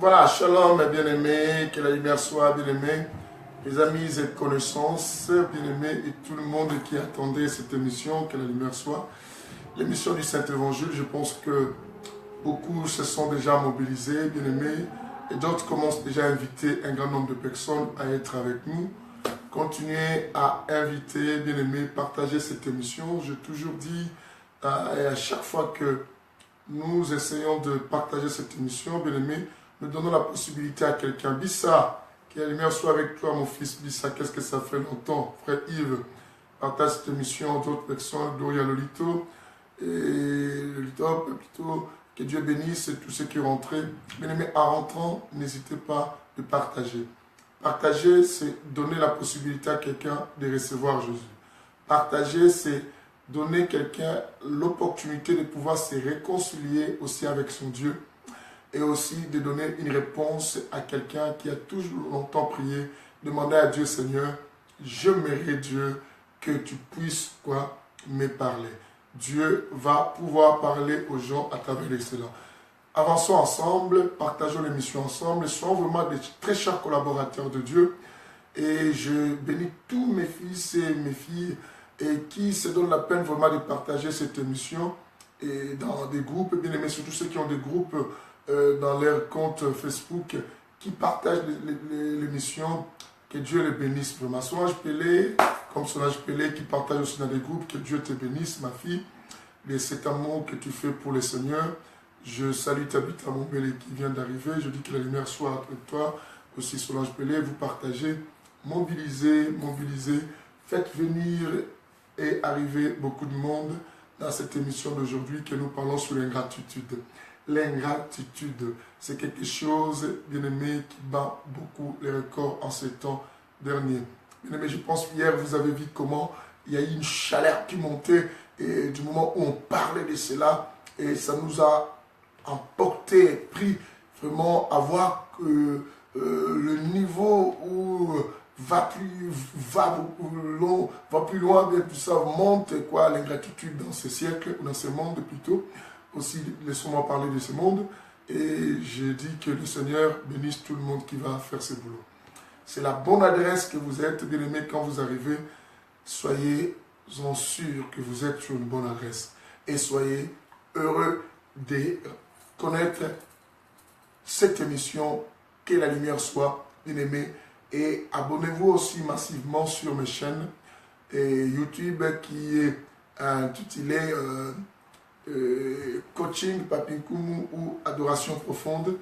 Voilà, shalom bien-aimés, que la lumière soit bien-aimée, les amis et connaissances bien-aimés et tout le monde qui attendait cette émission, que la lumière soit. L'émission du Saint-Évangile, je pense que beaucoup se sont déjà mobilisés, bien-aimés, et d'autres commencent déjà à inviter un grand nombre de personnes à être avec nous. Continuez à inviter, bien-aimés, partager cette émission. J'ai toujours dit, et à chaque fois que nous essayons de partager cette émission, bien-aimés, nous donnons la possibilité à quelqu'un. Bissa, que la lumière soit avec toi, mon fils. Bissa, qu'est-ce que ça fait longtemps? Frère Yves, partage cette émission d'autres personnes, Doria Lolito, et Lolito, plutôt, que Dieu bénisse tous ceux qui rentrent. Bien-aimés, en rentrant, n'hésitez pas de partager. Partager, c'est donner la possibilité à quelqu'un de recevoir Jésus. Partager, c'est donner à quelqu'un l'opportunité de pouvoir se réconcilier aussi avec son Dieu et aussi de donner une réponse à quelqu'un qui a toujours longtemps prié, demander à Dieu, Seigneur, je mérite Dieu que tu puisses me parler. Dieu va pouvoir parler aux gens à travers cela. Avançons ensemble, partageons l'émission ensemble, soyons vraiment des très chers collaborateurs de Dieu. Et je bénis tous mes fils et mes filles et qui se donnent la peine vraiment de partager cette émission et dans des groupes, bien aimés, surtout ceux qui ont des groupes dans leur compte Facebook qui partagent l'émission. Que Dieu les bénisse vraiment. Solange Pelé, comme Solange Pelé qui partage aussi dans des groupes, que Dieu te bénisse, ma fille. Et cet amour que tu fais pour le Seigneur. Je salue Tabitha Mombele qui vient d'arriver. Je dis que la lumière soit avec toi. Aussi Solange Pelé, vous partagez, mobilisez, mobilisez. Faites venir et arriver beaucoup de monde dans cette émission d'aujourd'hui que nous parlons sur l'ingratitude. L'ingratitude, c'est quelque chose, bien aimé, qui bat beaucoup les records en ces temps derniers. Bien aimé, je pense qu'hier, vous avez vu comment il y a eu une chaleur qui montait et du moment où on parlait de cela, et ça nous a emporté, pris vraiment à voir que le niveau où va plus loin, bien tout ça monte, l'ingratitude dans ce siècle, dans ce monde plutôt. Aussi, laissons-moi parler de ce monde. Et je dis que le Seigneur bénisse tout le monde qui va faire ce boulot. C'est la bonne adresse que vous êtes, bien aimés, quand vous arrivez. Soyez-en sûrs que vous êtes sur une bonne adresse. Et soyez heureux de connaître cette émission. Que la lumière soit, bien aimée. Et abonnez-vous aussi massivement sur mes chaînes. Et YouTube qui est intitulé Coaching Papinkoumou ou Adoration Profonde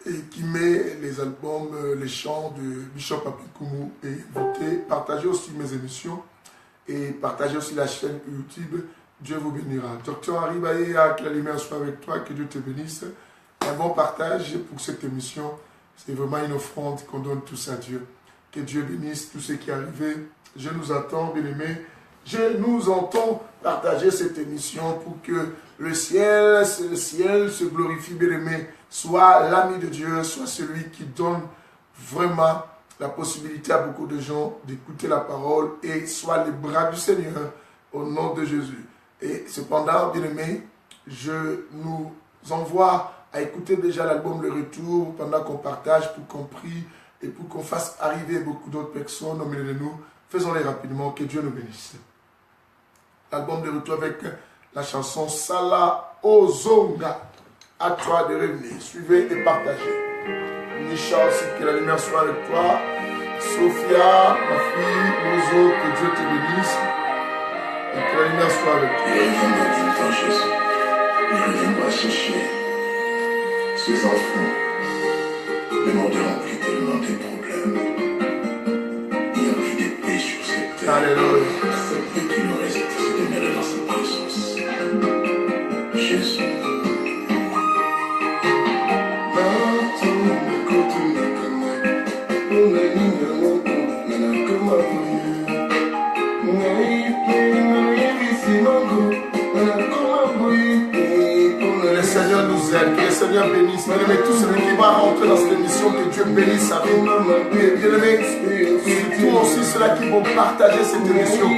et qui met les albums, les chants de Bishop Papinkoumou et invité. Partagez aussi mes émissions et partagez aussi la chaîne YouTube. Dieu vous bénira. Docteur Henri Baïa, que la lumière soit avec toi, que Dieu te bénisse. Un bon partage pour cette émission. C'est vraiment une offrande qu'on donne tous à Dieu. Que Dieu bénisse tous ceux qui arrivent. Je nous attends, bien-aimés. Je nous entends partager cette émission pour que le ciel se glorifie, bien-aimé, soit l'ami de Dieu, soit celui qui donne vraiment la possibilité à beaucoup de gens d'écouter la parole et soit les bras du Seigneur au nom de Jésus. Et cependant, bien-aimé, je nous envoie à écouter déjà l'album Le Retour pendant qu'on partage, pour qu'on prie et pour qu'on fasse arriver beaucoup d'autres personnes au milieu de nous. Faisons-les rapidement, que Dieu nous bénisse. L'album de retour avec la chanson Sala Ozonga. À toi de revenir. Suivez et partagez. Nisha aussi, que la lumière soit avec toi. Sophia, ma fille, Ozo, que Dieu te bénisse. Et que la lumière soit avec toi. Il reviendra tout le temps, Jésus. Il reviendra chercher ses enfants. Le monde est rempli tellement de problèmes. Il n'y a plus de paix sur cette terre. Alléluia. Cette paix qui nous reste, c'est demeurer dans sa présence. Jésus. Le Seigneur nous aide, que le Seigneur bénisse. Bien-aimé, tous ceux qui vont rentrer dans cette émission, que Dieu bénisse à vous. Bien-aimé, surtout aussi ceux-là qui vont partager cette émission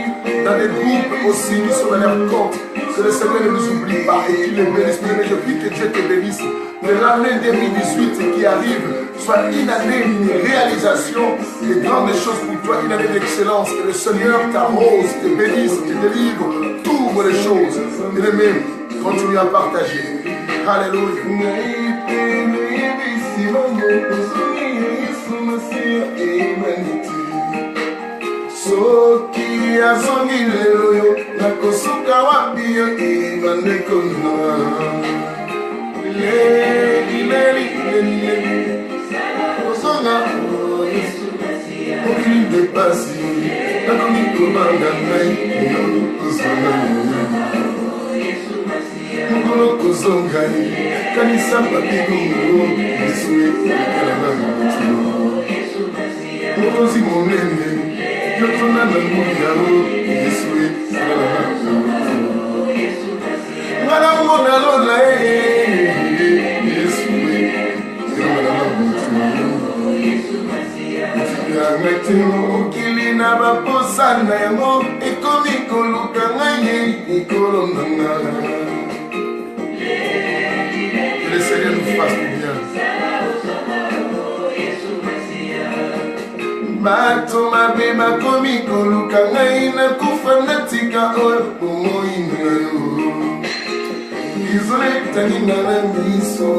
dans des groupes aussi qui sont dans leur compte. Que le Seigneur ne nous oublie pas et qu'il les bénisse. Mais je prie que Dieu te bénisse. Que l'année 2018 qui arrive soit une année de réalisation de grandes choses pour toi, une année d'excellence. Que le Seigneur t'arrose, te bénisse, te délivre, t'ouvre les choses. Bien-aimé, continue à partager. Alléluia. Soki azongi lelo yo nakosuka wapi yo ibandeko na leli kozonga okili de pasi nakomi kobanga ngai kozonga mokolo kozonga kanisa papigongo esue kalanga mokonzi monene yotona na nguli yao yesue ngana ngona lona yesue yangati mokili na baposana yango ekomi koluka ngai ekolo nanga. Que le Seigneur nous fasse du bien. Bato mabe makomi koluka ngai nakufa natika oyo bomoi na yo izole taninga na miso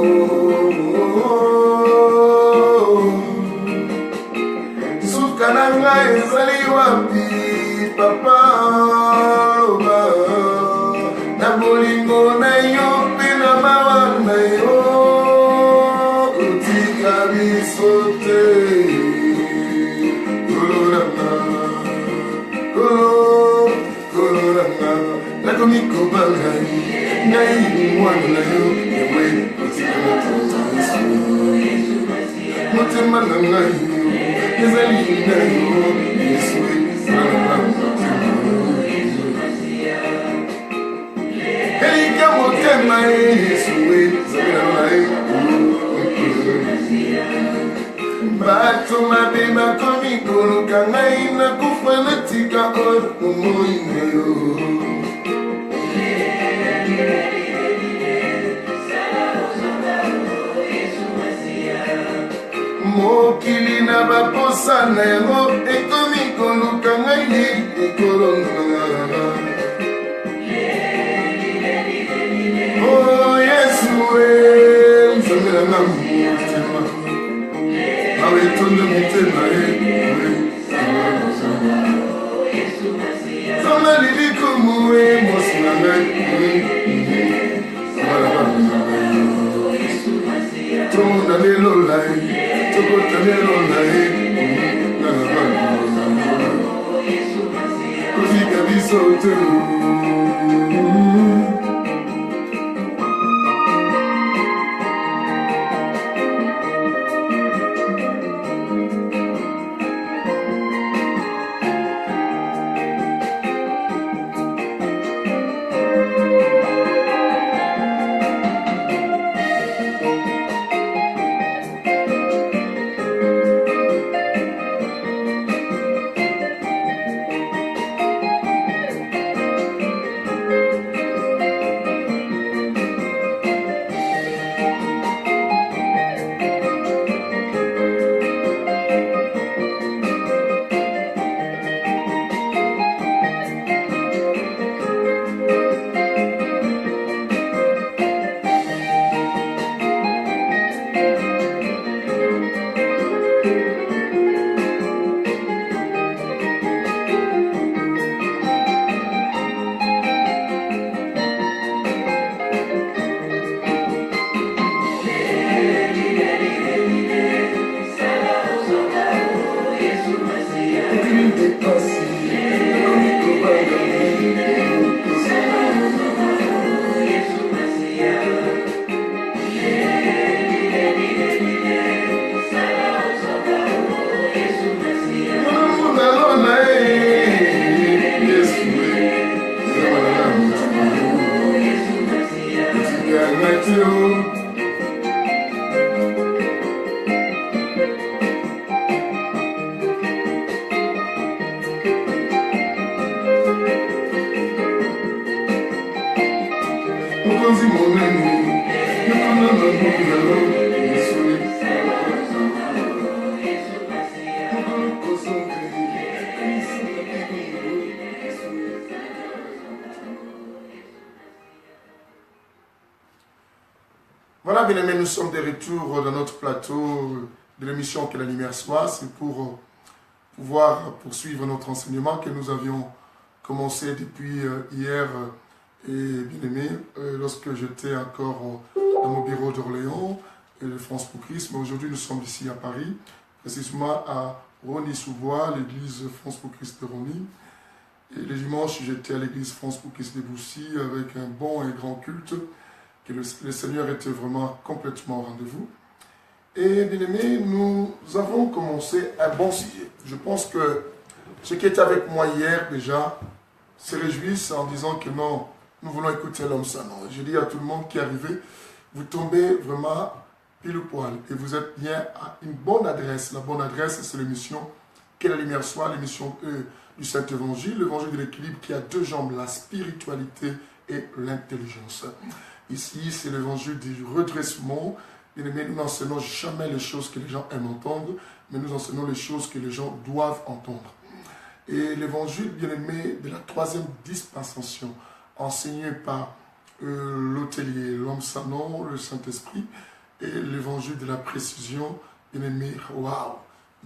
suka na ngai ezali wapi papa loba na bolingo na yo mpe na mawa na yo kotika biso te. Nakomi kobanga ngai mwana na yo ewe motema na ngai ezali na yo Yesu elika motema Yesu ezali na ngai bato mabe bakomi koluka ngai nakufa natika oyo bomoi na yo mokili na baposa na yango ekomi koluka ngai ekolonga o Yesu nzambe na nga motema awe tondo motema zama lilikumu mosi na ngai tona lelo lai tokota lelo lai kozika biso te. Voilà, bien aimés, nous sommes de retour dans notre plateau de l'émission Que la lumière soit. C'est pour pouvoir poursuivre notre enseignement que nous avions commencé depuis hier. Et bien aimé, lorsque j'étais encore dans mon bureau d'Orléans et de France pour Christ, mais aujourd'hui nous sommes ici à Paris, précisément à Rosny-sous-Bois, l'église France pour Christ de Rosny. Et le dimanche, j'étais à l'église France pour Christ de Boussy avec un bon et grand culte, que le Seigneur était vraiment complètement au rendez-vous. Et bien aimé, nous avons commencé un bon sujet. Je pense que ceux qui étaient avec moi hier déjà se réjouissent en disant que non, nous voulons écouter l'homme savant. Je dis à tout le monde qui est arrivé, vous tombez vraiment pile au poil et vous êtes bien à une bonne adresse. La bonne adresse, c'est l'émission Que la lumière soit, l'émission du Saint-Évangile, l'évangile de l'équilibre qui a deux jambes, la spiritualité et l'intelligence. Ici, c'est l'évangile du redressement. Bien aimé, nous n'enseignons jamais les choses que les gens aiment entendre, mais nous enseignons les choses que les gens doivent entendre. Et l'évangile, bien aimé, de la troisième dispensation, enseigné par l'hôtelier, l'homme savant, le Saint-Esprit, et l'évangile de la précision, bien aimé, waouh,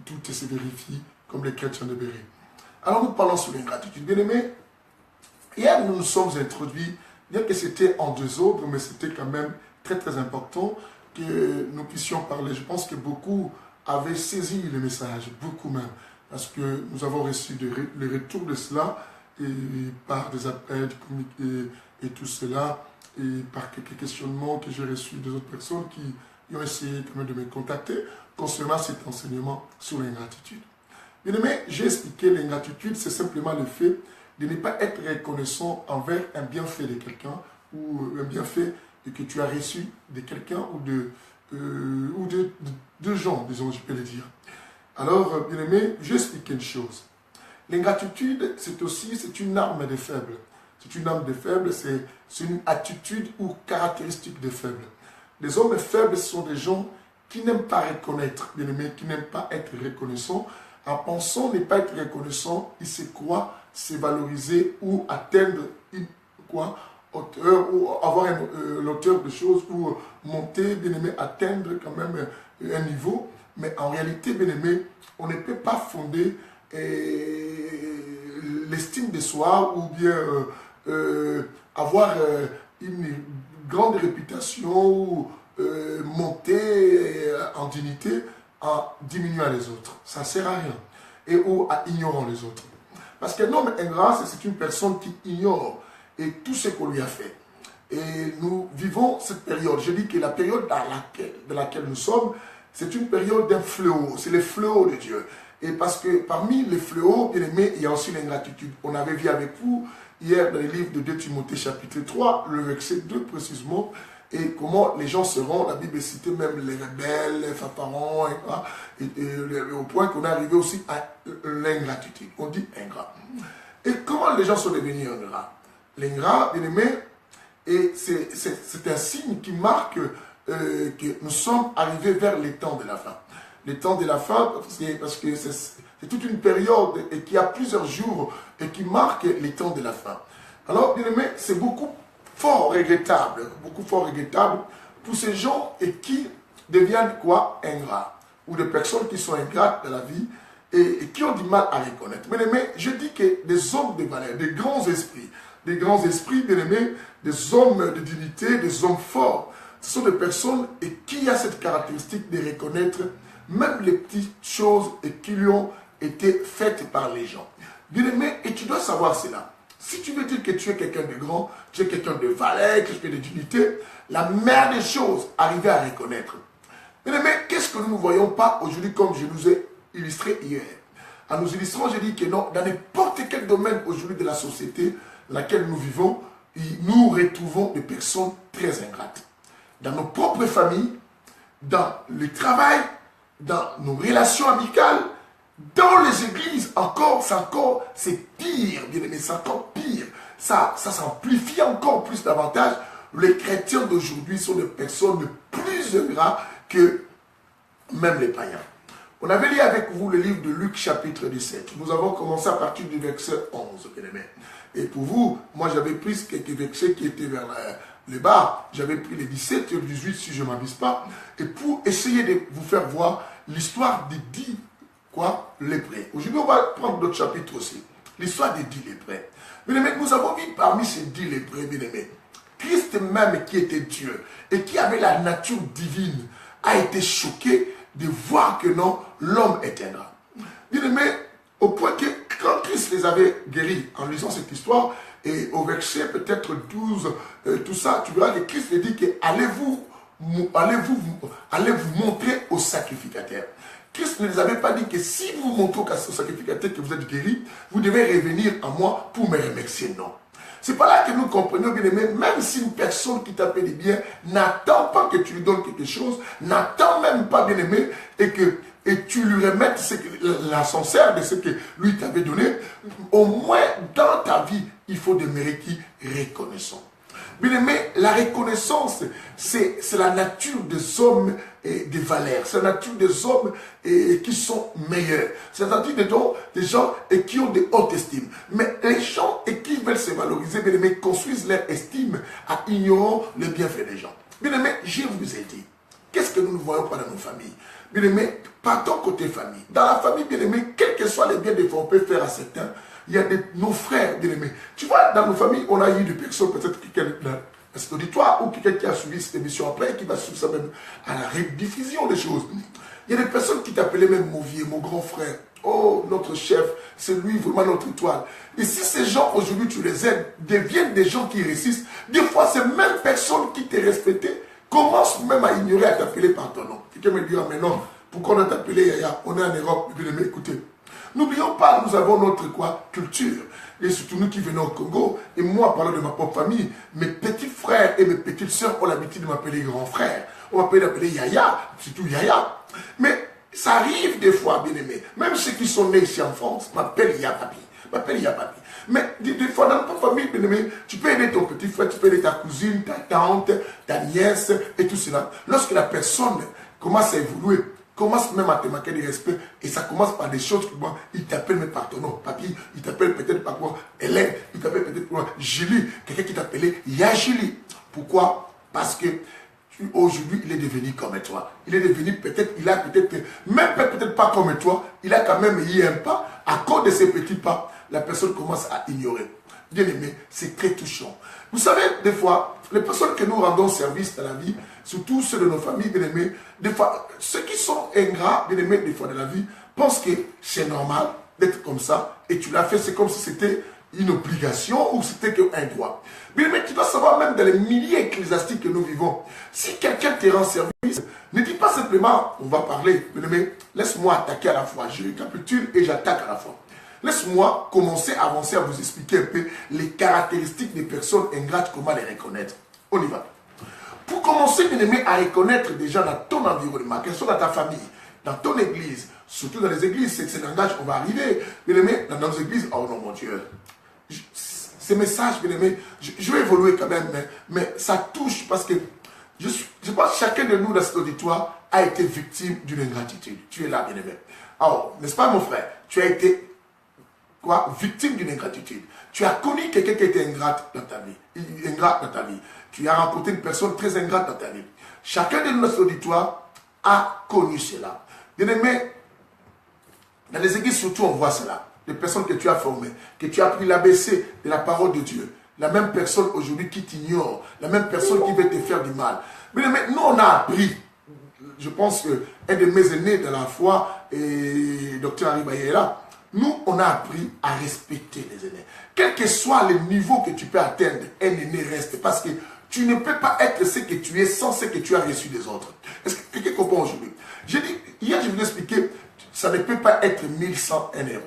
tout se vérifie comme les chrétiens de Béret. Alors nous parlons sur l'ingratitude. Bien aimé, hier nous nous sommes introduits, bien que c'était en deux ordres, mais c'était quand même très très important que nous puissions parler. Je pense que beaucoup avaient saisi le message, beaucoup même, parce que nous avons reçu le retour de cela, et par des appels et tout cela, et par quelques questionnements que j'ai reçus des autres personnes qui ont essayé quand même de me contacter concernant cet enseignement sur l'ingratitude. Bien aimé, j'ai expliqué l'ingratitude, c'est simplement le fait de ne pas être reconnaissant envers un bienfait de quelqu'un ou un bienfait que tu as reçu de quelqu'un ou de gens, disons, je peux le dire. Alors, bien aimé, j'ai expliqué une chose. L'ingratitude, c'est une arme des faibles. C'est une arme des faibles, c'est une attitude ou caractéristique des faibles. Les hommes faibles sont des gens qui n'aiment pas reconnaître, bien aimé, qui n'aiment pas être reconnaissants. En pensant ne pas être reconnaissant, ils se croient se valoriser ou atteindre une hauteur, ou avoir l'auteur de choses, ou monter, bien aimé, atteindre quand même un niveau. Mais en réalité, bien aimé, on ne peut pas fonder l'estime de soi ou bien avoir une grande réputation ou monter en dignité en diminuant les autres. Ça ne sert à rien. Et ou à ignorant les autres. Parce qu'un homme ingrat, c'est une personne qui ignore et tout ce qu'on lui a fait. Et nous vivons cette période. Je dis que la période dans laquelle nous sommes, c'est une période d'un fléau. C'est le fléau de Dieu. Et parce que parmi les fléaux, bien aimés, il y a aussi l'ingratitude. On avait vu avec vous hier dans le livre de 2 Timothée chapitre 3, le verset 2 précisément, et comment les gens seront, la Bible citait même les rebelles, les fanfarons, et au point qu'on est arrivé aussi à l'ingratitude. On dit ingrat. Et comment les gens sont devenus ingrats? L'ingrat, bien aimé, c'est un signe qui marque que nous sommes arrivés vers les temps de la fin. Les temps de la fin, parce que c'est toute une période et qui a plusieurs jours et qui marque les temps de la fin. Alors, bien aimé, c'est fort regrettable pour ces gens et qui deviennent quoi? Ingrats. Ou des personnes qui sont ingrates dans la vie et qui ont du mal à reconnaître. Bien aimé, je dis que des hommes de valeur, des grands esprits, bien aimés, des hommes de dignité, des hommes forts, ce sont des personnes et qui a cette caractéristique de reconnaître même les petites choses et qui lui ont été faites par les gens. Bien aimé, et tu dois savoir cela. Si tu veux dire que tu es quelqu'un de grand, tu es quelqu'un de valeur, quelqu'un de dignité, la meilleure des choses, arriver à reconnaître. Bien aimé, qu'est-ce que nous ne voyons pas aujourd'hui comme je nous ai illustré hier? En nous illustrant, je dis que non, dans n'importe quel domaine aujourd'hui de la société dans laquelle nous vivons, nous retrouvons des personnes très ingrates. Dans nos propres familles, dans le travail, dans nos relations amicales, dans les églises, c'est pire, bien aimé, c'est encore pire. Ça s'amplifie encore plus davantage. Les chrétiens d'aujourd'hui sont des personnes plus ingrates que même les païens. On avait lu avec vous le livre de Luc chapitre 17. Nous avons commencé à partir du verset 11, bien aimé. Et pour vous, moi j'avais pris quelques versets qui étaient vers le bas, j'avais pris les 17 et le 18 si je ne m'abuse pas, et pour essayer de vous faire voir l'histoire des 10 lépreux. Aujourd'hui, on va prendre d'autres chapitres aussi. L'histoire des 10 lépreux. Bien-aimés, nous avons vu parmi ces 10 lépreux, bien-aimés, Christ même qui était Dieu et qui avait la nature divine a été choqué de voir que non, l'homme est ingrat. Bien-aimés, au point que quand Christ les avait guéris, en lisant cette histoire, et au verset peut-être 12, tout ça, tu verras que Christ les dit que allez-vous montrer au sacrificateur. Christ ne les avait pas dit que si vous montrez au sacrificateur que vous êtes guéri, vous devez revenir à moi pour me remercier. Non. C'est pas là que nous comprenons, bien aimé, même si une personne qui t'a fait du bien n'attend pas que tu lui donnes quelque chose, n'attend même pas, bien aimé, et tu lui remettes l'ascenseur de ce que lui t'avait donné, au moins dans ta vie, il faut demeurer qui reconnaissant. Bien aimé, la reconnaissance, c'est la nature des hommes et des valeurs. C'est la nature des hommes qui sont meilleurs. C'est la nature des gens qui ont de hautes estimes. Mais les gens qui veulent se valoriser, bien aimé, construisent leur estime en ignorant les bienfaits des gens. Bien aimé, je vous ai dit, qu'est-ce que nous ne voyons pas dans nos familles? Bien aimé, partons côté famille. Dans la famille, bien aimé, quels que soient les biens qu'on peut faire à certains, il y a nos frères bien-aimés. Tu vois, dans nos familles, on a eu des personnes, peut-être quelqu'un dans cet auditoire ou quelqu'un qui a suivi cette émission après, qui va suivre ça même à la rediffusion des choses. Il y a des personnes qui t'appelaient même mon vieux, mon grand frère. Oh, notre chef, c'est lui vraiment notre étoile. Et si ces gens, aujourd'hui, tu les aides, deviennent des gens qui résistent, des fois, ces mêmes personnes qui te respectaient commencent même à ignorer, à t'appeler par ton nom. Quelqu'un me dira, mais non, pourquoi on t'a appelé Yaya? On est en Europe, bien-aimé, écoutez. N'oublions pas, nous avons notre culture. Et surtout nous qui venons au Congo, et moi, parlant de ma propre famille, mes petits frères et mes petites sœurs ont l'habitude de m'appeler grand frère. On m'appelle Yaya, surtout Yaya. Mais ça arrive des fois, bien aimé. Même ceux qui sont nés ici en France m'appellent Yaya Papi. Mais des fois, dans ta famille, bien aimé, tu peux aider ton petit frère, tu peux aider ta cousine, ta tante, ta nièce et tout cela. Lorsque la personne commence à évoluer, commence même à te manquer de respect, et ça commence par des choses que moi, il t'appelle même par ton nom, papy, il t'appelle peut-être par quoi, Hélène, il t'appelle peut-être par quoi, Julie, quelqu'un qui t'appelait Yajili. Pourquoi? Parce que aujourd'hui, il est devenu comme toi. Il est devenu peut-être, il a peut-être, même peut-être pas comme toi, il a quand même eu un pas. À cause de ces petits pas, la personne commence à ignorer. Bien aimé, c'est très touchant. Vous savez, des fois, les personnes que nous rendons service dans la vie, surtout ceux de nos familles, bien aimés, des fois, ceux qui sont ingrats, bien aimés, des fois dans la vie, pensent que c'est normal d'être comme ça, et tu l'as fait, c'est comme si c'était une obligation ou c'était un droit. Bien aimé, tu dois savoir, même dans les milliers ecclésiastiques que nous vivons, si quelqu'un te rend service, ne dis pas simplement, on va parler, bien aimé, laisse-moi attaquer à la fois, je récapitule et j'attaque à la fois. Laisse-moi commencer à avancer à vous expliquer un peu les caractéristiques des personnes ingrates, comment les reconnaître. On y va. Pour commencer, bien aimé, à reconnaître déjà dans ton environnement, quelles sont dans ta famille, dans ton église, surtout dans les églises, c'est langage, on va arriver, bien aimé, dans nos églises, oh non mon Dieu, ces messages, bien aimé, je vais évoluer quand même, mais ça touche parce que je pense que chacun de nous dans cet auditoire a été victime d'une ingratitude. Tu es là, bien aimé. Alors, n'est-ce pas mon frère? Tu as été victime d'une ingratitude. Tu as connu quelqu'un qui était ingrat dans ta vie. Tu as rencontré une personne très ingrate dans ta vie. Chacun de nous dans cet auditoire a connu cela. Bien aimé, dans les églises surtout on voit cela. Les personnes que tu as formées, que tu as pris l'ABC de la parole de Dieu. La même personne aujourd'hui qui t'ignore, la même personne qui veut te faire du mal. Bien aimé, nous on a appris. Je pense qu'un de mes aînés de la foi, et Dr. Aribaye est là, nous, on a appris à respecter les aînés. Quel que soit le niveau que tu peux atteindre, un aîné reste. Parce que tu ne peux pas être ce que tu es sans ce que tu as reçu des autres. Est-ce que quelqu'un comprend aujourd'hui? J'ai dit, hier, je vous ai expliqué, ça ne peut pas être 1101 €.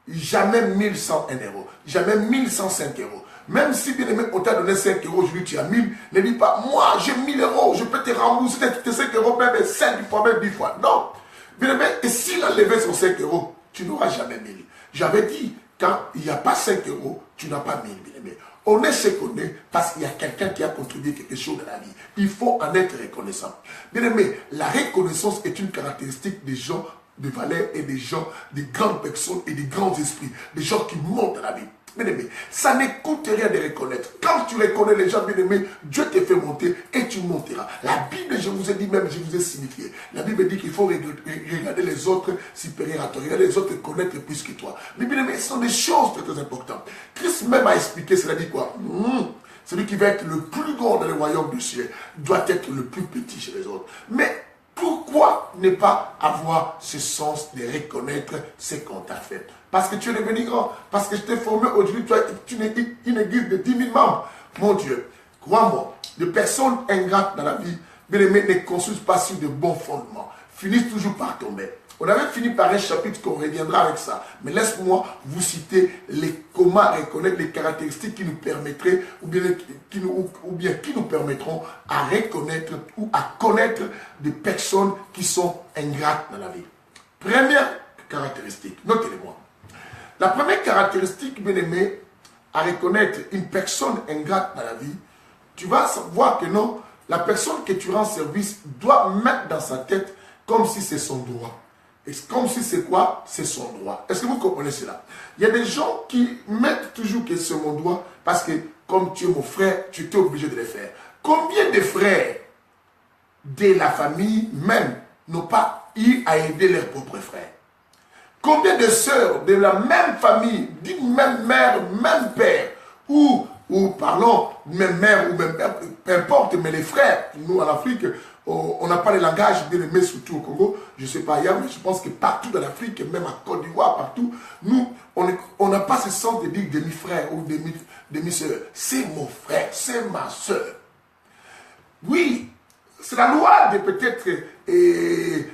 Jamais 1101 €. Jamais 1105 €. Même si, bien aimé, on t'a donné 5 € aujourd'hui, tu as 1000, ne dis pas, moi, j'ai 1000 €, je peux te rembourser tes 5 € même 5 fois, même 10 fois. Non. Bien aimé, et s'il a levé son 5 €, tu n'auras jamais 1000. J'avais dit, quand il n'y a pas 5 €, tu n'as pas 1000, bien aimé. On est ce qu'on est parce qu'il y a quelqu'un qui a contribué quelque chose dans la vie. Il faut en être reconnaissant. Bien aimé, la reconnaissance est une caractéristique des gens de valeur et des gens, des grandes personnes et des grands esprits, des gens qui montent dans la vie. Bien-aimé, ça ne coûte rien de reconnaître. Quand tu reconnais les gens, bien-aimé, Dieu te fait monter et tu monteras. La Bible, je vous ai dit même, je vous ai signifié. La Bible dit qu'il faut regarder les autres supérieurs à toi, regarder les autres connaître plus que toi. Mais bien-aimé, ce sont des choses très, très importantes. Christ même a expliqué, cela dit quoi? Celui qui va être le plus grand dans le royaume du ciel doit être le plus petit chez les autres. Mais pourquoi ne pas avoir ce sens de reconnaître ce qu'on t'a fait? Parce que tu es devenu grand. Parce que je t'ai formé aujourd'hui, tu es une église de 10 000 membres. Mon Dieu, crois-moi, les personnes ingrates dans la vie, bien-aimés, ne construisent pas sur de bons fondements. Finissent toujours par tomber. On avait fini par un chapitre qu'on reviendra avec ça. Mais laisse-moi vous citer comment reconnaître les caractéristiques qui nous permettraient, ou bien qui nous permettront à reconnaître ou à connaître des personnes qui sont ingrates dans la vie. Première caractéristique, notez-les-moi. La première caractéristique, bien-aimé, à reconnaître une personne ingrate dans la vie, tu vas savoir que non, la personne que tu rends service doit mettre dans sa tête comme si c'est son droit. Et comme si c'est quoi? C'est son droit. Est-ce que vous comprenez cela? Il y a des gens qui mettent toujours que c'est mon droit parce que comme tu es mon frère, tu es obligé de le faire. Combien de frères de la famille même n'ont pas eu à aider leurs propres frères? Combien de sœurs de la même famille, d'une même mère, même père, ou parlons, même mère ou même père, peu importe, mais les frères, nous en Afrique, on n'a pas les langages bien aimés, surtout au Congo, je ne sais pas ailleurs, mais je pense que partout dans l'Afrique, même à Côte d'Ivoire, partout, nous, on n'a pas ce sens de dire demi-frère ou demi-sœur. C'est mon frère, c'est ma sœur. Oui, c'est la loi de peut-être,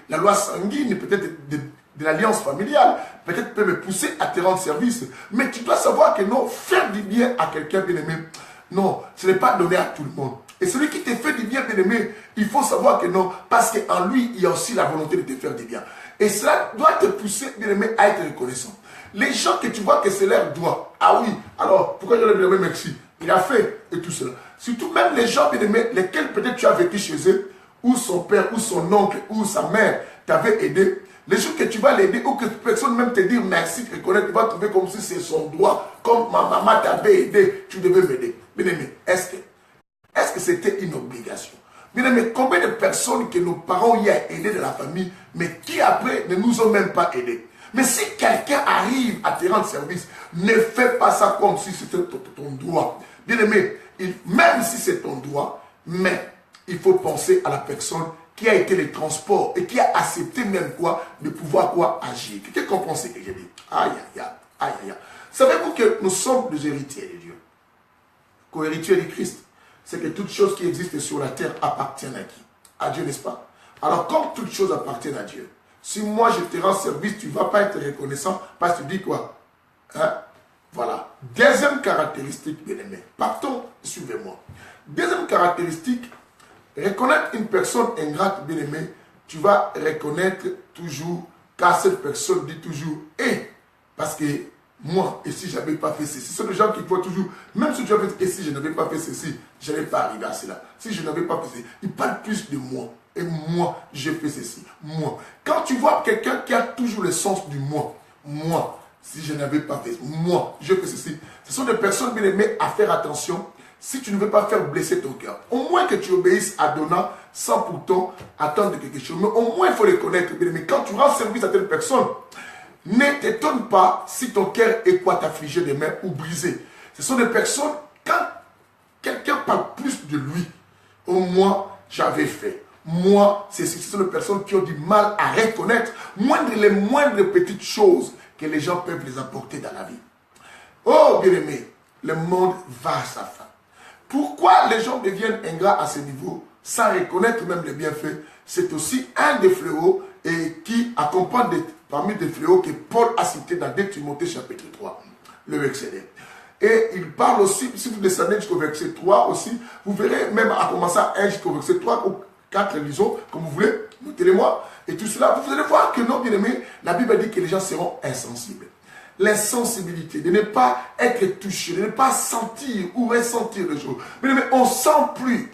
la loi sanguine, peut-être de l'alliance familiale, peut-être peut me pousser à te rendre service. Mais tu dois savoir que non, faire du bien à quelqu'un bien-aimé, non, ce n'est pas donné à tout le monde. Et celui qui te fait du bien, bien-aimé, il faut savoir que non, parce qu'en lui, il y a aussi la volonté de te faire du bien. Et cela doit te pousser, bien-aimé, à être reconnaissant. Les gens que tu vois que c'est leur droit, ah oui, alors pourquoi je leur dis merci? Il a fait, et tout cela. Surtout même les gens, bien-aimés, lesquels peut-être tu as vécu chez eux, ou son père, ou son oncle, ou sa mère t'avait aidé. Les jours que tu vas l'aider ou que personne même te dire merci, te reconnaître, tu vas trouver comme si c'est son droit, comme ma maman t'avait aidé, tu devais m'aider. Bien aimé, est-ce que c'était une obligation? Bien aimé, combien de personnes que nos parents y a aidé de la famille, mais qui après ne nous ont même pas aidés? Mais si quelqu'un arrive à te rendre service, ne fais pas ça comme si c'était ton droit. Bien aimé, même si c'est ton droit, mais il faut penser à la personne qui a été le transport et qui a accepté même quoi, de pouvoir quoi agir. Quelqu'un comprend ce que j'ai dit? Aïe, aïe, aïe, aïe. Savez-vous que nous sommes des héritiers de Dieu? Co-héritiers de Christ, c'est que toute chose qui existe sur la terre appartient à qui? À Dieu, n'est-ce pas? Alors, comme toute chose appartient à Dieu, si moi je te rends service, tu ne vas pas être reconnaissant parce que tu dis quoi? Hein? Voilà. Deuxième caractéristique, bien aimé. Partons, suivez-moi. Deuxième caractéristique, reconnaître une personne ingrate, bien aimée, tu vas reconnaître toujours, car cette personne dit toujours « et ». Parce que moi, et si je n'avais pas fait ceci, ce sont des gens qui voient toujours, même si tu as fait « et si je n'avais pas fait ceci, je n'allais pas arriver à cela ». Si je n'avais pas fait ceci, ils parlent plus de moi. Et moi, j'ai fait ceci. Moi. Quand tu vois quelqu'un qui a toujours le sens du moi, moi, si je n'avais pas fait, moi, j'ai fait ceci. Ce sont des personnes, bien aimées, à faire attention. Si tu ne veux pas faire blesser ton cœur, au moins que tu obéisses à donnant sans pourtant attendre quelque chose. Mais au moins, il faut les connaître. Mais quand tu rends service à telle personne, ne t'étonne pas si ton cœur est quoi t'affliger des mains ou brisé. Ce sont des personnes, quand quelqu'un parle plus de lui, au moins, j'avais fait. Moi, ce sont des personnes qui ont du mal à reconnaître les moindres petites choses que les gens peuvent les apporter dans la vie. Oh, bien-aimé, le monde va à sa fin. Pourquoi les gens deviennent ingrats à ce niveau, sans reconnaître même les bienfaits? C'est aussi un des fléaux et qui accompagne parmi des fléaux que Paul a cité dans 2 Timothée chapitre 3, le verset 1. Et il parle aussi, si vous descendez jusqu'au verset 3 aussi, vous verrez même à commencer à 1 jusqu'au verset 3 ou 4, lisons, comme vous voulez, notez-les-moi. Et tout cela, vous allez voir que non, bien aimé, la Bible dit que les gens seront insensibles. L'insensibilité, de ne pas être touché, de ne pas sentir ou ressentir les choses. Mais on ne sent plus.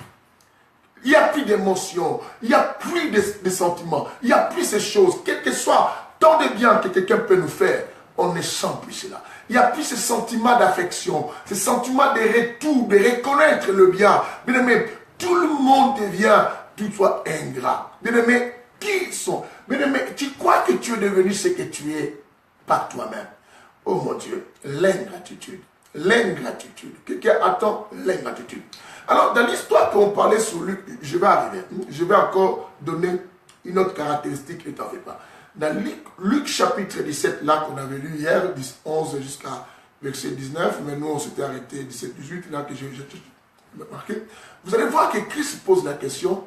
Il n'y a plus d'émotions, il n'y a plus de sentiments, il n'y a plus ces choses. Quel que soit tant de bien que quelqu'un peut nous faire, on ne sent plus cela. Il n'y a plus ce sentiment d'affection, ce sentiment de retour, de reconnaître le bien. Bien aimé, tout le monde devient toutefois ingrat. Bien aimé, qui sont? Bien aimé, tu crois que tu es devenu ce que tu es par toi-même. Oh mon Dieu, l'ingratitude. L'ingratitude. Quelqu'un attend l'ingratitude. Alors, dans l'histoire qu'on parlait sur Luc, je vais arriver. Je vais encore donner une autre caractéristique, ne t'en fais pas. Dans Luc chapitre 17, là qu'on avait lu hier, 11 jusqu'à verset 19, mais nous on s'était arrêté 17-18, là que j'ai marqué. Vous allez voir que Christ pose la question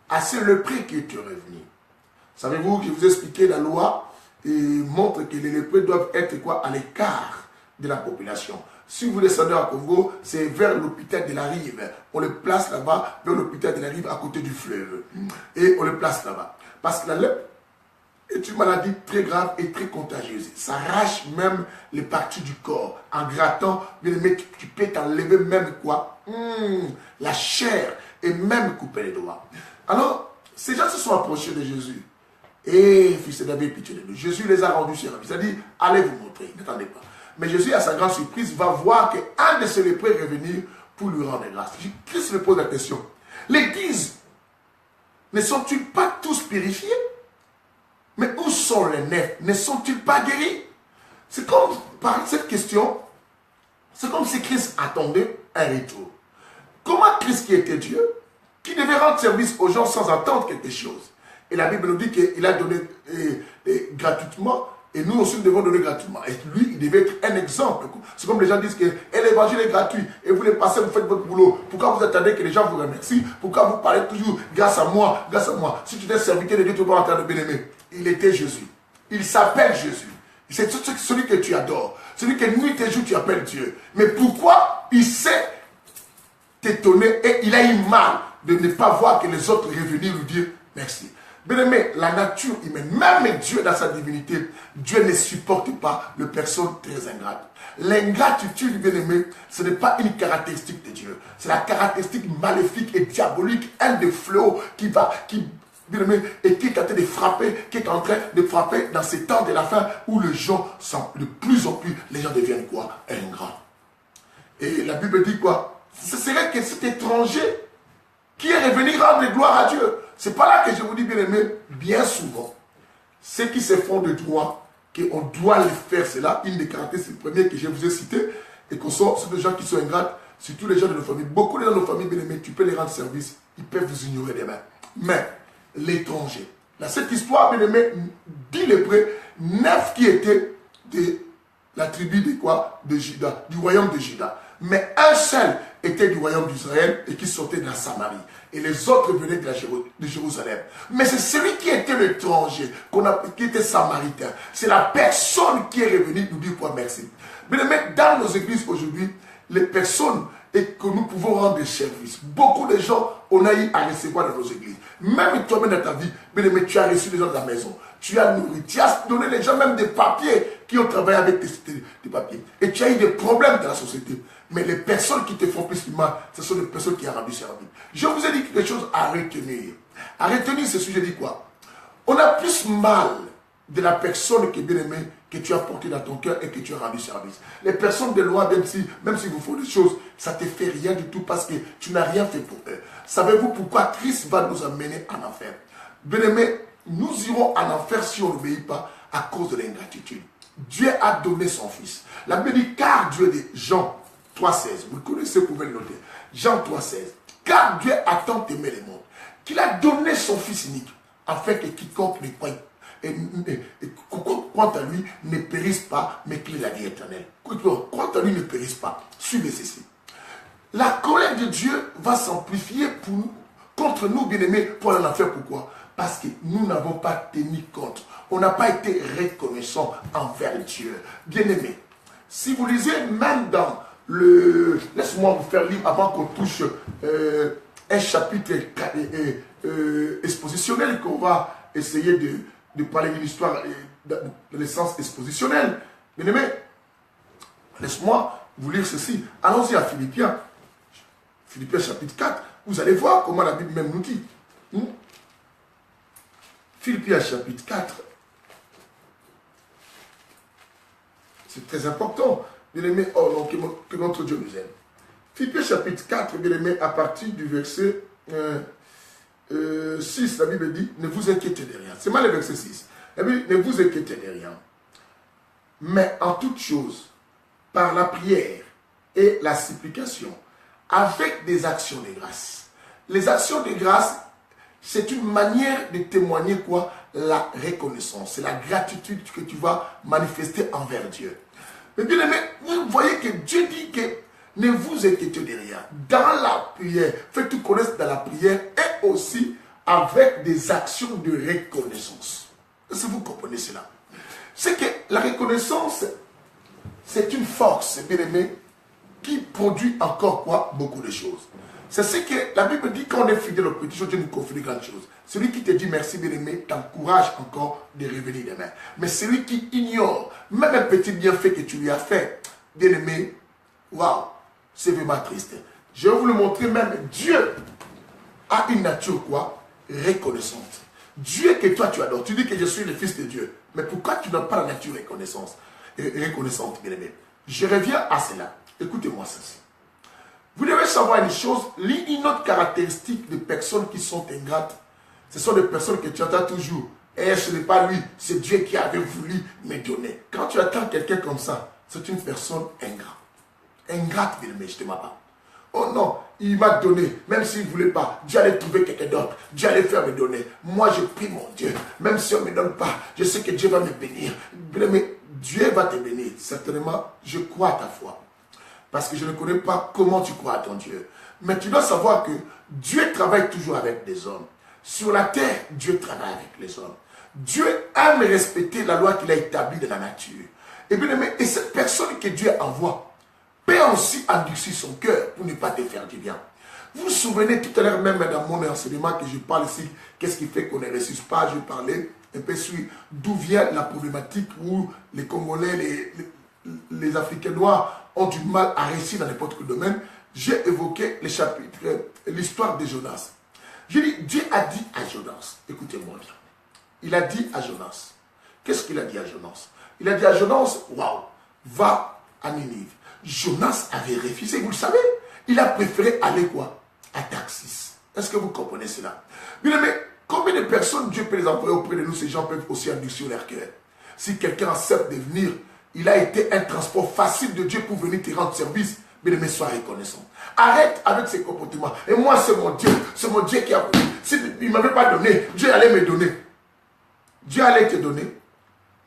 à ce lépreux qui est revenu. Savez-vous que je vous ai expliqué la loi et montre que les lépreux doivent être quoi? À l'écart de la population. Si vous descendez à Congo, c'est vers l'hôpital de la Rive. On le place là-bas, vers l'hôpital de la Rive, à côté du fleuve. Et on le place là-bas. Parce que la lèpre est une maladie très grave et très contagieuse. Ça arrache même les parties du corps. En grattant, tu peux t'enlever même quoi? La chair et même couper les doigts. Alors, ces gens se sont approchés de Jésus. Et fils de David, pitié de nous. Jésus les a rendus service. Il a dit, allez vous montrer, n'attendez pas. Mais Jésus, à sa grande surprise, va voir qu'un de ces lépreux est revenu pour lui rendre grâce. Christ lui pose la question. L'Église, ne sont-ils pas tous purifiés? Mais où sont les nefs? Ne sont-ils pas guéris? C'est comme, par cette question, c'est comme si Christ attendait un retour. Comment Christ qui était Dieu, qui devait rendre service aux gens sans attendre quelque chose? Et la Bible nous dit qu'il a donné gratuitement, et nous aussi nous devons donner gratuitement. Et lui, il devait être un exemple. C'est comme les gens disent que l'évangile est gratuit, et vous les passez, vous faites votre boulot. Pourquoi vous attendez que les gens vous remercient? Pourquoi vous parlez toujours grâce à moi, grâce à moi? Si tu es serviteur de Dieu, tu ne peux pas en train de bien-aimer. Il était Jésus. Il s'appelle Jésus. C'est celui que tu adores. Celui que nuit et jour tu appelles Dieu. Mais pourquoi il s'est étonné et il a eu mal de ne pas voir que les autres revenaient lui dire merci. Bien-aimé, la nature humaine, même Dieu dans sa divinité, Dieu ne supporte pas les personnes très ingrates. L'ingratitude, bien-aimé, ce n'est pas une caractéristique de Dieu. C'est la caractéristique maléfique et diabolique, un des fléaux bien-aimé, et qui est en train de frapper, dans ces temps de la fin où les gens sont de plus en plus, les gens deviennent quoi? Ingrats. Et la Bible dit quoi? Ce serait que cet étranger qui est revenu rendre gloire à Dieu. C'est pas là que je vous dis, bien aimé, bien souvent, ceux qui se font de droit, qu'on doit les faire, c'est là une des caractéristiques premières que je vous ai citées, et qu'on sont des gens qui sont ingrats, surtout les gens de nos familles. Beaucoup de gens de nos familles, bien aimés, tu peux les rendre service, ils peuvent vous ignorer des mains. Mais l'étranger, dans cette histoire, bien aimé, 10 lépreux, 9 qui étaient de la tribu de quoi? De Juda, du royaume de Juda. Mais un seul était du royaume d'Israël et qui sortait de la Samarie. Et les autres venaient de Jérusalem. Mais c'est celui qui était l'étranger, qui était samaritain. C'est la personne qui est revenue nous dire quoi? Merci. Mais dans nos églises aujourd'hui, les personnes et que nous pouvons rendre des services. Beaucoup de gens, on a eu à recevoir dans nos églises. Même toi-même dans ta vie, mais tu as reçu des gens de la maison. Tu as nourri, tu as donné les gens même des papiers qui ont travaillé avec des papiers. Et tu as eu des problèmes dans la société. Mais les personnes qui te font plus mal, ce sont des personnes qui ont rendu service. Je vous ai dit quelque chose à retenir. À retenir ce sujet, dit quoi? On a plus mal de la personne qui est bien aimée, que tu as portée dans ton cœur et que tu as rendu service. Les personnes de loin, même si vous font des choses, ça ne te fait rien du tout parce que tu n'as rien fait pour eux. Savez-vous pourquoi Christ va nous amener en enfer? Bien aimé, nous irons en enfer si on n'obéit pas à cause de l'ingratitude. Dieu a donné son Fils. La Bible dit, car Dieu dit, Jean 3,16, vous le connaissez, vous pouvez le noter. Jean 3,16, car Dieu a tant aimé le monde, qu'il a donné son Fils unique, afin que quiconque ne croit quant à lui ne périsse pas, mais qu'il ait la vie éternelle. Quant à lui ne périsse pas. Suivez ceci. La colère de Dieu va s'amplifier contre nous, bien-aimés, pour aller en enfer. Pourquoi? Parce que nous n'avons pas tenu compte. On n'a pas été reconnaissant envers Dieu. Bien-aimés, si vous lisez même dans le... Laisse-moi vous faire lire avant qu'on touche un chapitre expositionnel qu'on va essayer de parler d'une histoire dans le sens expositionnel. Bien-aimés, laisse-moi vous lire ceci. Allons-y à Philippiens. Philippiens chapitre 4. Vous allez voir comment la Bible même nous dit. Philippiens chapitre 4. C'est très important. Bien aimé, oh non, que notre Dieu nous aime. Philippiens chapitre 4, bien aimé, à partir du verset 6, la Bible dit, ne vous inquiétez de rien. C'est mal le verset 6. La Bible dit, ne vous inquiétez de rien. Mais en toute chose, par la prière et la supplication, avec des actions de grâce. Les actions de grâce, c'est une manière de témoigner quoi? La reconnaissance. C'est la gratitude que tu vas manifester envers Dieu. Mais bien aimé, vous voyez que Dieu dit que ne vous inquiétez de rien. Dans la prière, faites-vous connaître dans la prière et aussi avec des actions de reconnaissance. Est-ce que vous comprenez cela? C'est que la reconnaissance, c'est une force, bien aimé, qui produit encore quoi? Beaucoup de choses. C'est ce que la Bible dit, quand on est fidèle aux petites choses, Dieu nous confie de grandes choses. Celui qui te dit merci, bien aimé, t'encourage encore de revenir demain. Mais celui qui ignore même un petit bienfait que tu lui as fait, bien aimé, waouh, c'est vraiment triste. Je vais vous le montrer même, Dieu a une nature quoi? Reconnaissante. Dieu que toi tu adores, tu dis que je suis le fils de Dieu. Mais pourquoi tu n'as pas la nature reconnaissante, bien aimé? Je reviens à cela. Écoutez-moi ceci. Vous devez savoir une chose, une autre caractéristique des personnes qui sont ingrates, ce sont des personnes que tu entends toujours. Et ce n'est pas lui, c'est Dieu qui avait voulu me donner. Quand tu attends quelqu'un comme ça, c'est une personne ingrate. Ingrate, bien aimé, je ne t'aime pas. Oh non, il m'a donné, même s'il ne voulait pas, Dieu allait trouver quelqu'un d'autre, Dieu allait faire me donner. Moi, je prie mon Dieu, même si on ne me donne pas, je sais que Dieu va me bénir. Bien aimé, Dieu va te bénir. Certainement, je crois à ta foi. Parce que je ne connais pas comment tu crois à ton Dieu. Mais tu dois savoir que Dieu travaille toujours avec des hommes. Sur la terre, Dieu travaille avec les hommes. Dieu aime respecter la loi qu'il a établie de la nature. Et bien aimé, et cette personne que Dieu envoie peut aussi endurcir son cœur pour ne pas te faire du bien. Vous vous souvenez tout à l'heure même dans mon enseignement que je parle ici, qu'est-ce qui fait qu'on ne ressuscite pas? Je parlais un peu sur d'où vient la problématique où les Congolais, les Africains noirs ont du mal à réussir dans n'importe quel domaine. J'ai évoqué les chapitres, l'histoire de Jonas. J'ai dit, Dieu a dit à Jonas, écoutez-moi bien, il a dit à Jonas, qu'est-ce qu'il a dit à Jonas? Il a dit à Jonas, waouh, va à Ninive. Jonas avait refusé, vous le savez, il a préféré aller quoi? À Tarsis. Est-ce que vous comprenez cela? Bien aimé, combien de personnes Dieu peut les envoyer auprès de nous? Ces gens peuvent aussi endurcir leur cœur. Si quelqu'un accepte de venir, il a été un transport facile de Dieu pour venir te rendre service. Bien aimé, sois reconnaissant. Arrête avec ces comportements. Et moi, c'est mon Dieu qui a voulu. S'il ne m'avait pas donné, Dieu allait me donner. Dieu allait te donner.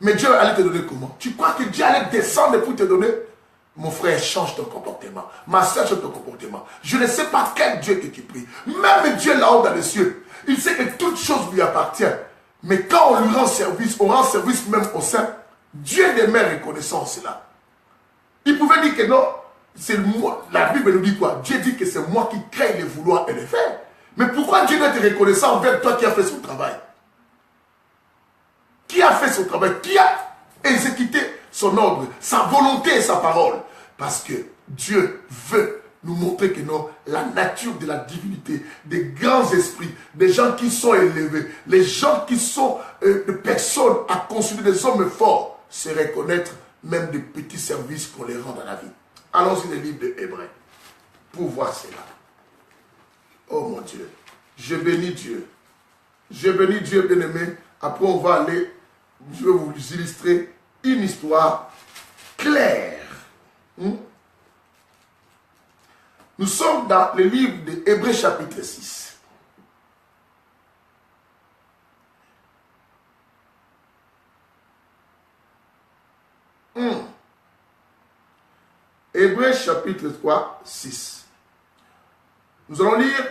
Mais Dieu allait te donner comment? Tu crois que Dieu allait descendre pour te donner? Mon frère, change ton comportement. Ma soeur, change ton comportement. Je ne sais pas quel Dieu que tu pries. Même Dieu là-haut dans les cieux, il sait que toute chose lui appartient. Mais quand on lui rend service, on rend service même au sein, Dieu demeure reconnaissant cela. Il pouvait dire que non, c'est moi. La Bible nous dit quoi? Dieu dit que c'est moi qui crée les vouloir et les faire. Mais pourquoi Dieu doit être reconnaissant envers toi qui as fait son travail? Qui a fait son travail? Qui a exécuté son ordre, sa volonté et sa parole? Parce que Dieu veut nous montrer que non, la nature de la divinité, des grands esprits, des gens qui sont élevés, les gens qui sont des personnes à considérer des hommes forts, c'est reconnaître même des petits services qu'on les rend dans la vie. Allons-y les livres de Hébreux pour voir cela. Oh mon Dieu, je bénis Dieu. Je bénis Dieu bien-aimé. Après on va aller, je vais vous illustrer une histoire claire. Nous sommes dans le livre de Hébreux chapitre 6. Hébreux chapitre 3, 6. Nous allons lire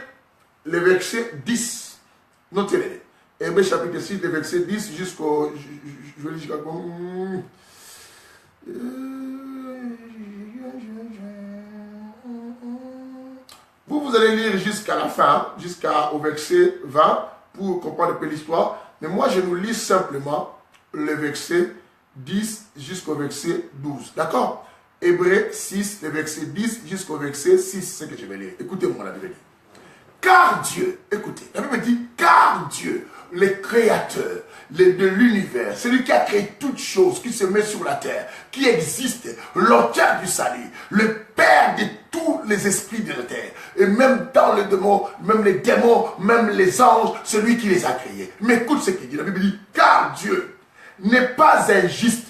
le verset 10. Notez-les. Hébreux chapitre 6, le verset 10 jusqu'au... Je vais lire jusqu'à... Vous allez lire jusqu'à la fin, jusqu'au verset 20, pour comprendre un peu l'histoire. Mais moi, je nous lis simplement le verset 10 jusqu'au verset 12. D'accord? Hébreux 6, le verset 10 jusqu'au verset 6, c'est ce que je vais lire. Écoutez-moi la Bible dit. Car Dieu, écoutez, la Bible dit, car Dieu, le Créateur, de l'univers, celui qui a créé toutes choses, qui se met sur la terre, qui existe, l'auteur du salut, le père de tous les esprits de la terre, et même dans les démons, même les anges, celui qui les a créés. Mais écoute ce qu'il dit, la Bible dit, car Dieu n'est pas injuste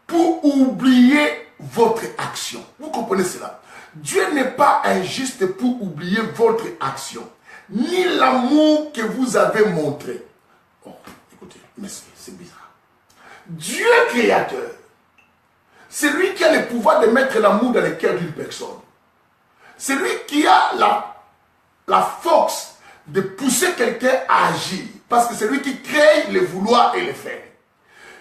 pour oublier votre action. Vous comprenez cela? Dieu n'est pas injuste pour oublier votre action, ni l'amour que vous avez montré. Oh, écoutez, mais c'est bizarre. Dieu créateur, c'est lui qui a le pouvoir de mettre l'amour dans le cœur d'une personne. C'est lui qui a la force de pousser quelqu'un à agir. Parce que c'est lui qui crée le vouloir et le faire.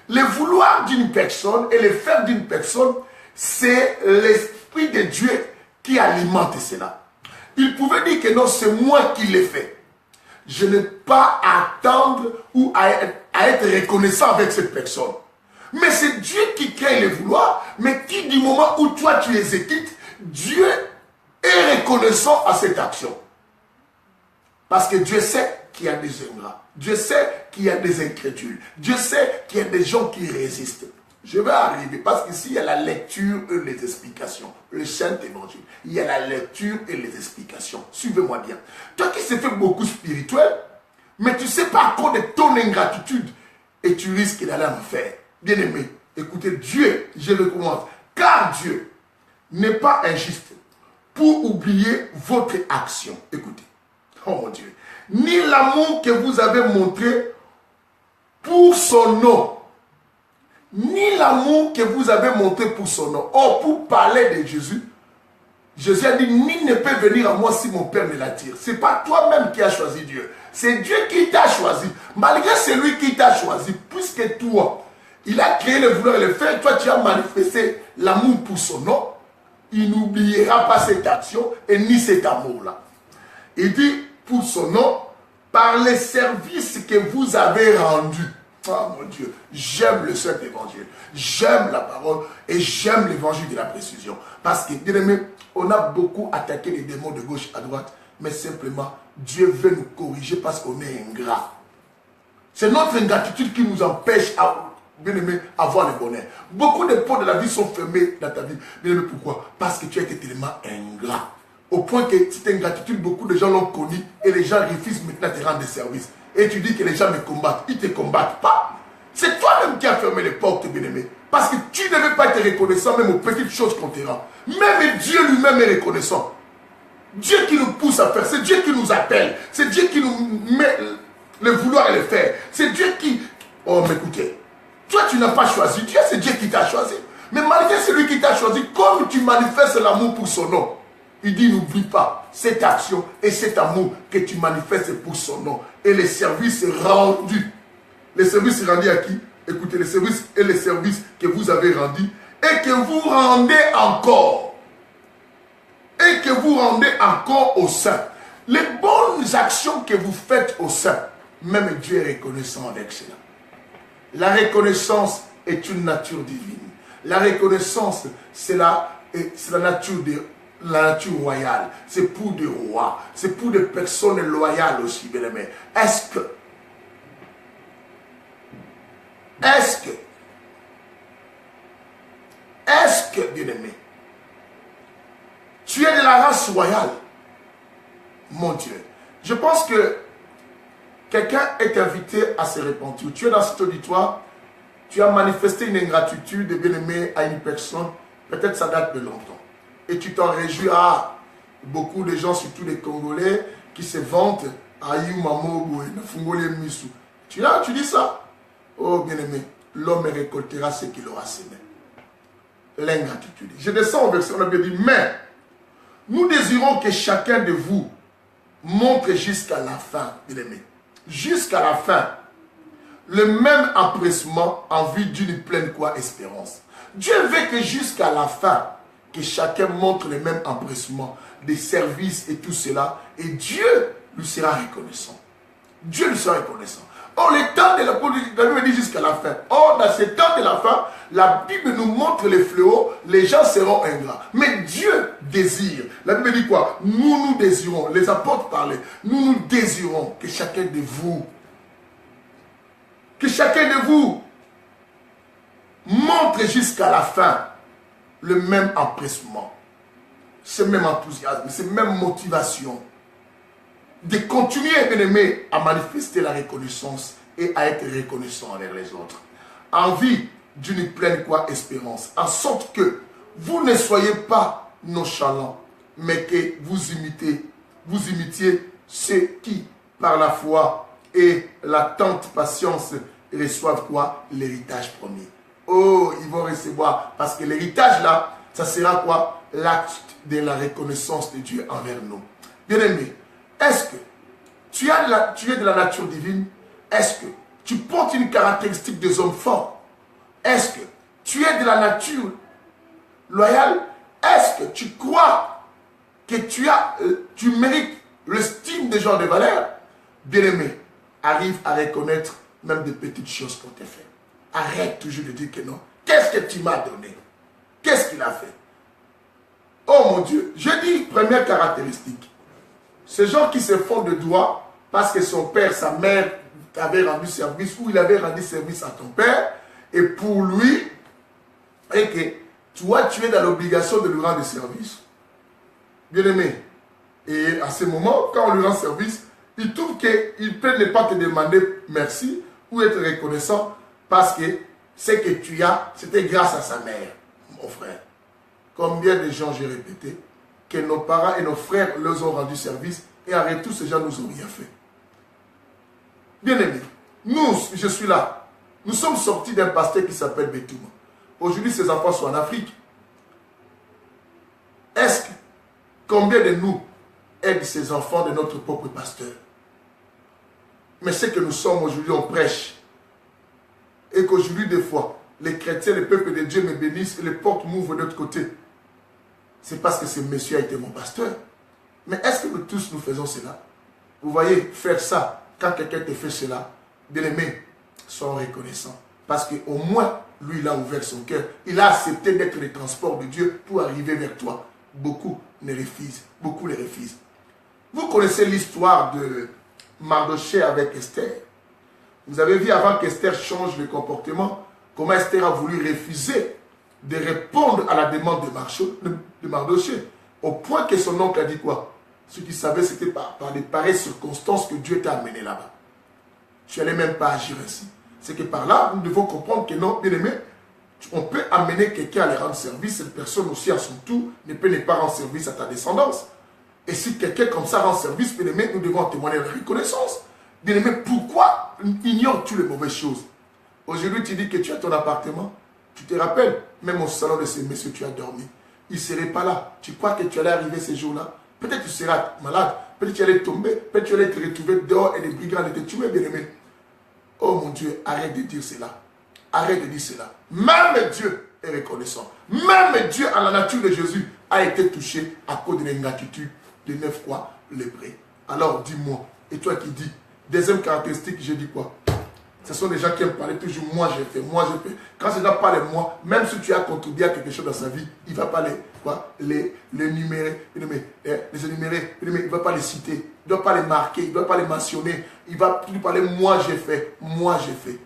Le vouloir d'une personne et le faire d'une personne, c'est l'Esprit de Dieu qui alimente cela. Il pouvait dire que non, c'est moi qui l'ai fait. Je n'ai pas à attendre ou à être reconnaissant avec cette personne. Mais c'est Dieu qui crée le vouloir, mais qui du moment où toi tu exécutes, Dieu est reconnaissant à cette action. Parce que Dieu sait qu'il y a des ingrats. Dieu sait qu'il y a des incrédules. Dieu sait qu'il y a des gens qui résistent. Je vais arriver parce qu'ici il y a la lecture et les explications. Le Saint-Évangile. Il y a la lecture et les explications. Suivez-moi bien. Toi qui s'est fait beaucoup spirituel, mais tu ne sais pas à cause de ton ingratitude et tu risques d'aller en enfer. Bien-aimé, écoutez, Dieu, je recommence, car Dieu n'est pas injuste pour oublier votre action. Écoutez, oh mon Dieu, ni l'amour que vous avez montré pour son nom. Ni l'amour que vous avez montré pour son nom. Or, pour parler de Jésus, Jésus a dit, nul ne peut venir à moi si mon Père ne l'attire. Ce n'est pas toi-même qui as choisi Dieu. C'est Dieu qui t'a choisi. Malgré celui qui t'a choisi, puisque toi, il a créé le vouloir et le faire, toi tu as manifesté l'amour pour son nom, il n'oubliera pas cette action et ni cet amour-là. Il dit, pour son nom, par les services que vous avez rendus. Oh mon Dieu, j'aime le Saint-Évangile, j'aime la parole et j'aime l'évangile de la précision. Parce que, bien aimé, on a beaucoup attaqué les démons de gauche à droite, mais simplement, Dieu veut nous corriger parce qu'on est ingrat. C'est notre ingratitude qui nous empêche, bien aimé, avoir le bonheur. Beaucoup de portes de la vie sont fermées dans ta vie. Bien aimé, pourquoi? Parce que tu as été tellement ingrat. Au point que cette ingratitude, beaucoup de gens l'ont connue et les gens refusent maintenant de te rendre des services. Et tu dis que les gens me combattent. Ils ne te combattent pas. C'est toi-même qui as fermé les portes, bien-aimé. Parce que tu ne veux pas être reconnaissant même aux petites choses qu'on te rend. Même Dieu lui-même est reconnaissant. Dieu qui nous pousse à faire. C'est Dieu qui nous appelle. C'est Dieu qui nous met le vouloir et le faire. C'est Dieu qui... Oh, mais écoutez. Toi, tu n'as pas choisi Dieu. C'est Dieu qui t'a choisi. Mais malgré celui qui t'a choisi, comme tu manifestes l'amour pour son nom, il dit, n'oublie pas cette action et cet amour que tu manifestes pour son nom. Et les services rendus. Les services rendus à qui? Écoutez, les services et les services que vous avez rendus et que vous rendez encore. Et que vous rendez encore au sein. Les bonnes actions que vous faites au sein, même Dieu est reconnaissant avec cela. La reconnaissance est une nature divine. La reconnaissance, c'est la nature de la nature royale. C'est pour des rois. C'est pour des personnes loyales aussi, bien aimés. Est-ce que, bien aimé, tu es de la race royale? Mon Dieu. Je pense que quelqu'un est invité à se repentir. Tu es dans cet auditoire, tu as manifesté une ingratitude, bien aimé, à une personne. Peut-être ça date de longtemps. Et tu t'en réjouis à beaucoup de gens, surtout les Congolais, qui se vantent. Tu dis ça? Oh bien-aimé, l'homme récoltera ce qu'il aura semé. L'ingratitude. Je descends au verset, on a bien dit, mais nous désirons que chacun de vous montre jusqu'à la fin, bien-aimé, jusqu'à la fin, le même empressement en vue d'une pleine quoi espérance. Dieu veut que jusqu'à la fin, que chacun montre le même empressement des services et tout cela, et Dieu lui sera reconnaissant. Dieu lui sera reconnaissant. Or, les temps de la Bible dit jusqu'à la fin. Or, dans ces temps de la fin, la Bible nous montre les fléaux, les gens seront ingrats. Mais Dieu désire. La Bible dit quoi? Nous désirons, les apôtres parlaient, nous désirons que chacun de vous montre jusqu'à la fin le même empressement, ce même enthousiasme, cette même motivation de continuer, bien aimé, à manifester la reconnaissance et à être reconnaissant envers les autres. En vie d'une pleine espérance, en sorte que vous ne soyez pas nonchalants, mais que vous imitiez ceux qui, par la foi et l'attente patience, reçoivent quoi? L'héritage promis. Oh, ils vont recevoir, parce que l'héritage là, ça sera quoi? L'acte de la reconnaissance de Dieu envers nous. Bien-aimé, est-ce que tu es de la nature divine? Est-ce que tu portes une caractéristique des hommes forts? Est-ce que tu es de la nature loyale? Est-ce que tu crois que tu mérites l'estime des gens de valeur? Bien-aimé, arrive à reconnaître même des petites choses qu'on t'a fait. Arrête toujours de dire que non. Qu'est-ce que tu m'as donné? Qu'est-ce qu'il a fait? Oh mon Dieu, je dis première caractéristique. Ces gens qui se font de doigts parce que son père, sa mère avait rendu service ou il avait rendu service à ton père et pour lui, et que toi tu es dans l'obligation de lui rendre service. Bien aimé. Et à ce moment, quand on lui rend service, il trouve qu'il peut ne pas te demander merci ou être reconnaissant parce que ce que tu as, c'était grâce à sa mère, mon frère. Combien de gens j'ai répété que nos parents et nos frères leur ont rendu service et en retour, ces gens nous ont rien fait. Bien aimé, je suis là. Nous sommes sortis d'un pasteur qui s'appelle Betouma. Aujourd'hui, ses enfants sont en Afrique. Est-ce que combien de nous aident ces enfants de notre propre pasteur? Mais ce que nous sommes aujourd'hui, on prêche. Et qu'aujourd'hui, des fois, les chrétiens, le peuple de Dieu me bénissent et les portes m'ouvrent de l'autre côté. C'est parce que ce monsieur a été mon pasteur. Mais est-ce que nous tous nous faisons cela? Vous voyez, faire ça, quand quelqu'un te fait cela, bien aimé, sois reconnaissant. Parce qu'au moins, lui, il a ouvert son cœur. Il a accepté d'être le transport de Dieu pour arriver vers toi. Beaucoup les refusent. Beaucoup les refusent. Vous connaissez l'histoire de Mardochée avec Esther. Vous avez vu avant qu'Esther change de comportement, comment Esther a voulu refuser de répondre à la demande de Mardochée. Au point que son oncle a dit quoi? Ce qu'il savait, c'était par les pareilles circonstances que Dieu t'a amené là-bas. Tu n'allais même pas agir ainsi. C'est que par là, nous devons comprendre que non, bien aimé, on peut amener quelqu'un à les rendre service, cette personne aussi à son tour ne peut ne pas rendre service à ta descendance. Et si quelqu'un comme ça rend service, bien aimé, nous devons témoigner de la reconnaissance. Bien aimé, pourquoi ignores-tu les mauvaises choses? Aujourd'hui, tu dis que tu as ton appartement. Tu te rappelles, même au salon de ces messieurs, tu as dormi. Ils ne seraient pas là. Tu crois que tu allais arriver ces jours-là? Peut-être tu seras malade. Peut-être tu allais tomber. Peut-être tu allais te retrouver dehors et les brigands allaient te tuer, bien aimé. Oh mon Dieu, arrête de dire cela. Arrête de dire cela. Même Dieu est reconnaissant. Même Dieu, en la nature de Jésus, a été touché à cause de l'ingratitude de 9 lépreux. Alors dis-moi, et toi qui dis, deuxième caractéristique, je dis quoi? Ce sont des gens qui aiment parler toujours moi j'ai fait, moi j'ai fait. Quand ces gens parlent de moi, même si tu as contribué à quelque chose dans sa vie, il ne va pas les énumérer, il ne va pas les citer, il ne doit pas les marquer, il ne doit pas les mentionner, il va plus parler moi j'ai fait, moi j'ai fait.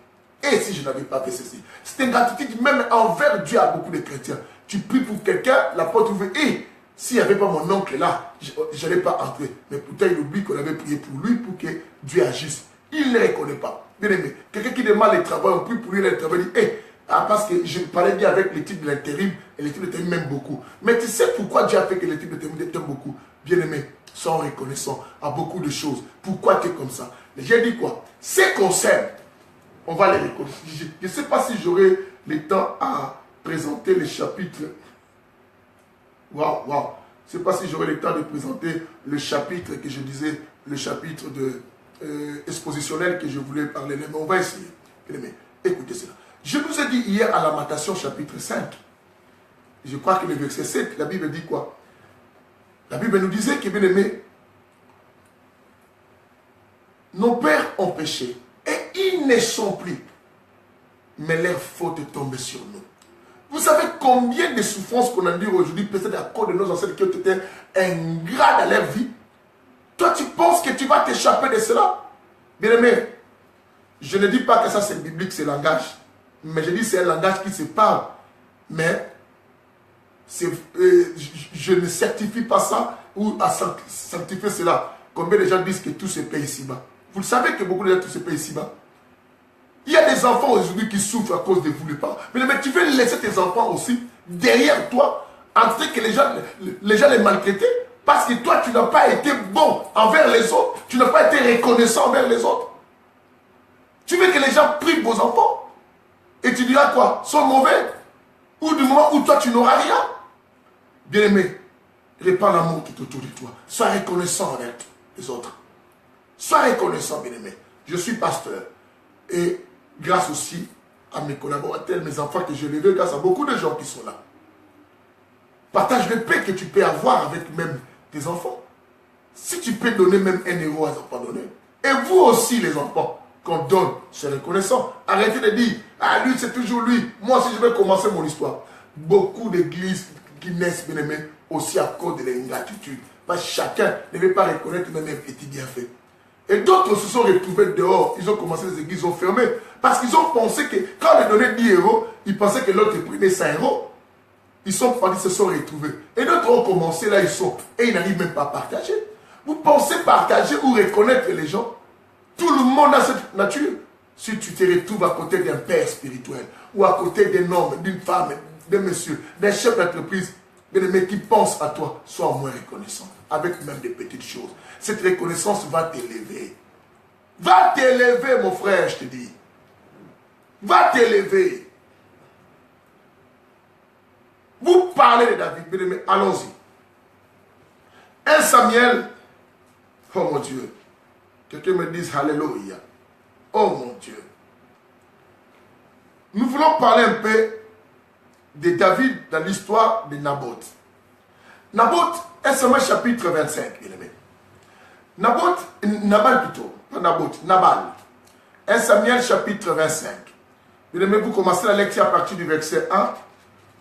Et si je n'avais pas fait ceci? C'est une gratitude même envers Dieu à beaucoup de chrétiens. Tu pries pour quelqu'un, la porte ouverte, et s'il n'y avait pas mon oncle là, je n'allais pas entrer. Mais pourtant il oublie qu'on avait prié pour lui pour que Dieu agisse. Il ne les reconnaît pas. Bien aimé, quelqu'un qui demande le travail, on prie pour lui le travail, dit, parce que je parlais bien avec l'équipe de l'intérim, et l'équipe de l'intérim m'aime beaucoup. Mais tu sais pourquoi Dieu a fait que l'équipe de l'intérim t'aime beaucoup? Bien aimé, sont reconnaissants à beaucoup de choses. Pourquoi tu es comme ça? J'ai dit quoi? Ces concepts, on va les reconnaître. Je ne sais pas si j'aurai le temps à présenter les chapitres. Waouh. Je ne sais pas si j'aurai le temps de présenter le chapitre que je disais, le chapitre de expositionnel que je voulais parler. Mais on va essayer. Mais écoutez cela. Je vous ai dit hier à Lamentation chapitre 5. Je crois que le verset 7, la Bible dit quoi? La Bible nous disait que, bien aimé, nos pères ont péché. Et ils ne sont plus. Mais leur faute est tombée sur nous. Vous savez combien de souffrances qu'on a dit aujourd'hui, peut-être à cause de nos ancêtres qui ont été ingrats dans leur vie. Toi, tu penses que tu vas t'échapper de cela? Bien aimé, je ne dis pas que ça c'est biblique, c'est langage. Mais je dis c'est un langage qui se parle. Mais je ne certifie pas ça ou à sanctifier cela. Combien de gens disent que tout se paye ici-bas? Vous le savez que beaucoup de gens tout se paye ici-bas. Il y a des enfants aujourd'hui qui souffrent à cause de vous les parents. Mais tu veux laisser tes enfants aussi derrière toi en train que les gens les maltraiter parce que toi tu n'as pas été bon envers les autres. Tu n'as pas été reconnaissant envers les autres. Tu veux que les gens prient vos enfants et tu diras quoi? Sont mauvais? Ou du moment où toi tu n'auras rien? Bien aimé, répand l'amour tout autour de toi. Sois reconnaissant envers les autres. Sois reconnaissant, bien aimé. Je suis pasteur. Et grâce aussi à mes collaborateurs, mes enfants que j'ai élevés, grâce à beaucoup de gens qui sont là. Partage le paix que tu peux avoir avec même tes enfants. Si tu peux donner même 1 euro à enfants donnés. Et vous aussi les enfants, qu'on donne, c'est reconnaissant. Arrêtez de dire, ah lui c'est toujours lui. Moi aussi je vais commencer mon histoire. Beaucoup d'églises qui naissent, bien aimés, aussi à cause de l'ingratitude. Parce que chacun ne veut pas reconnaître même un petit bienfait. Et d'autres se sont retrouvés dehors. Ils ont commencé, les églises ont fermé. Parce qu'ils ont pensé que quand on leur donnait 10 euros, ils pensaient que l'autre prenait 100 euros. Ils sont partis, se sont retrouvés. Et d'autres ont commencé, là ils sont. Et ils n'arrivent même pas à partager. Vous pensez partager ou reconnaître les gens? Tout le monde a cette nature. Si tu te retrouves à côté d'un père spirituel, ou à côté d'un homme, d'une femme, d'un monsieur, d'un chef d'entreprise, mais qui pense à toi, sois au moins reconnaissant. Avec même des petites choses. Cette reconnaissance va t'élever. Va t'élever, mon frère, je te dis. Va t'élever. Vous parlez de David, mais allons-y. 1 Samuel, oh mon Dieu. Quelqu'un me dise Alléluia. Oh mon Dieu. Nous voulons parler un peu de David dans l'histoire de Naboth. Naboth, 1 Samuel chapitre 25, bien aimé. Nabal plutôt, pas Naboth, Nabal. 1 Samuel chapitre 25. Bien aimé, vous commencez la lecture à partir du verset 1.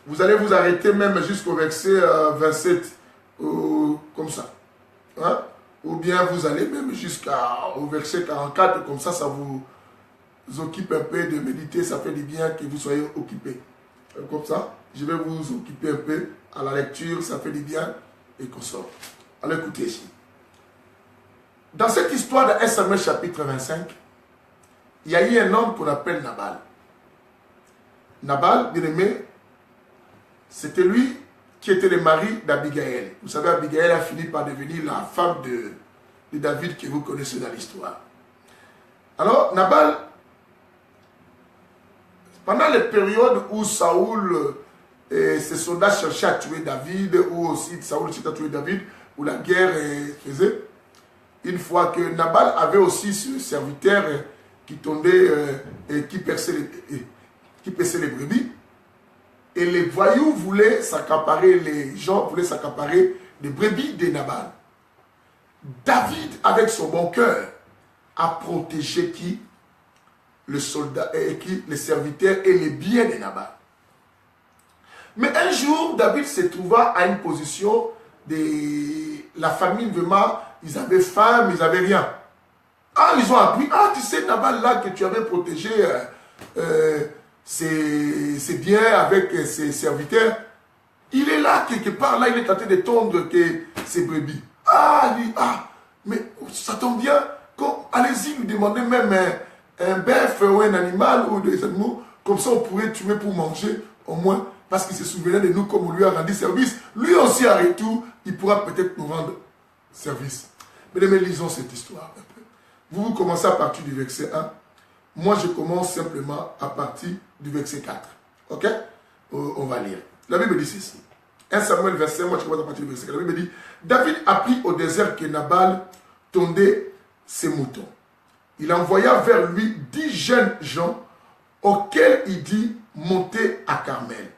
Vous allez vous arrêter même jusqu'au verset 27, comme ça. Hein? Ou bien vous allez même jusqu'au verset 44, comme ça, ça vous occupe un peu de méditer, ça fait du bien que vous soyez occupés. Comme ça, je vais vous occuper un peu à la lecture, ça fait du bien et qu'on sort. Alors écoutez ici. Dans cette histoire de 1 Samuel chapitre 25, il y a eu un homme qu'on appelle Nabal. Nabal, bien aimé, c'était lui qui était le mari d'Abigaël. Vous savez, Abigaël a fini par devenir la femme de David que vous connaissez dans l'histoire. Alors, Nabal, pendant les périodes où Saoul et ses soldats cherchaient à tuer David, ou aussi Saoul cherchait à tuer David, où la guerre faisait, une fois que Nabal avait aussi ce serviteur qui tondait et qui perçait les brebis, et les voyous voulaient s'accaparer, les gens voulaient s'accaparer les brebis de Nabal. David, avec son bon cœur, a protégé qui? Le soldat et qui? Les serviteurs et les biens de Nabal. Mais un jour, David se trouva à une position de la famine, vraiment, ils avaient faim, mais ils n'avaient rien. Ah, ils ont appris, ah, tu sais, Nabal, là, que tu avais protégé ses biens avec ses serviteurs, il est là, quelque part, là, il est en train de tondre ses brebis. Ah, lui, ah, mais ça tombe bien, allez-y, lui demandez même un bœuf ou un animal ou des animaux, comme ça on pourrait tuer pour manger, au moins, parce qu'il se souvenait de nous comme on lui a rendu service. Lui aussi, à retour, il pourra peut-être nous rendre service. Mais lisons cette histoire un peu. Vous commencez à partir du verset 1. Moi, je commence simplement à partir du verset 4. Ok? On va lire. La Bible dit ceci. 1 Samuel verset 1, moi je commence à partir du verset 4. La Bible dit, David apprit au désert que Nabal tondait ses moutons. Il envoya vers lui 10 jeunes gens auxquels il dit, montez à Carmel.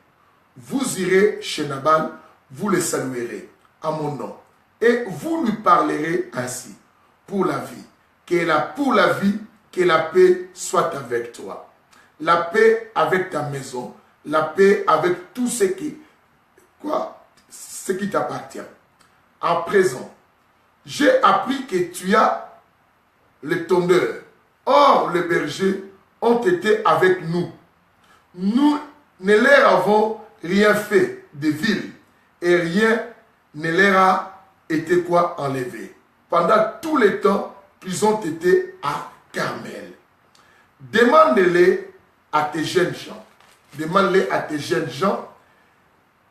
Vous irez chez Nabal, vous le saluerez à mon nom. Et vous lui parlerez ainsi, pour la vie, pour la vie que la paix soit avec toi. La paix avec ta maison. La paix avec tout ce qui t'appartient. En présent, j'ai appris que tu as le tondeur. Or, les bergers ont été avec nous. Nous ne leur avons rien fait de vil et rien ne leur a été enlevé. Pendant tout le temps qu'ils ont été à Carmel. Demande-les à tes jeunes gens. Demande-les à tes jeunes gens.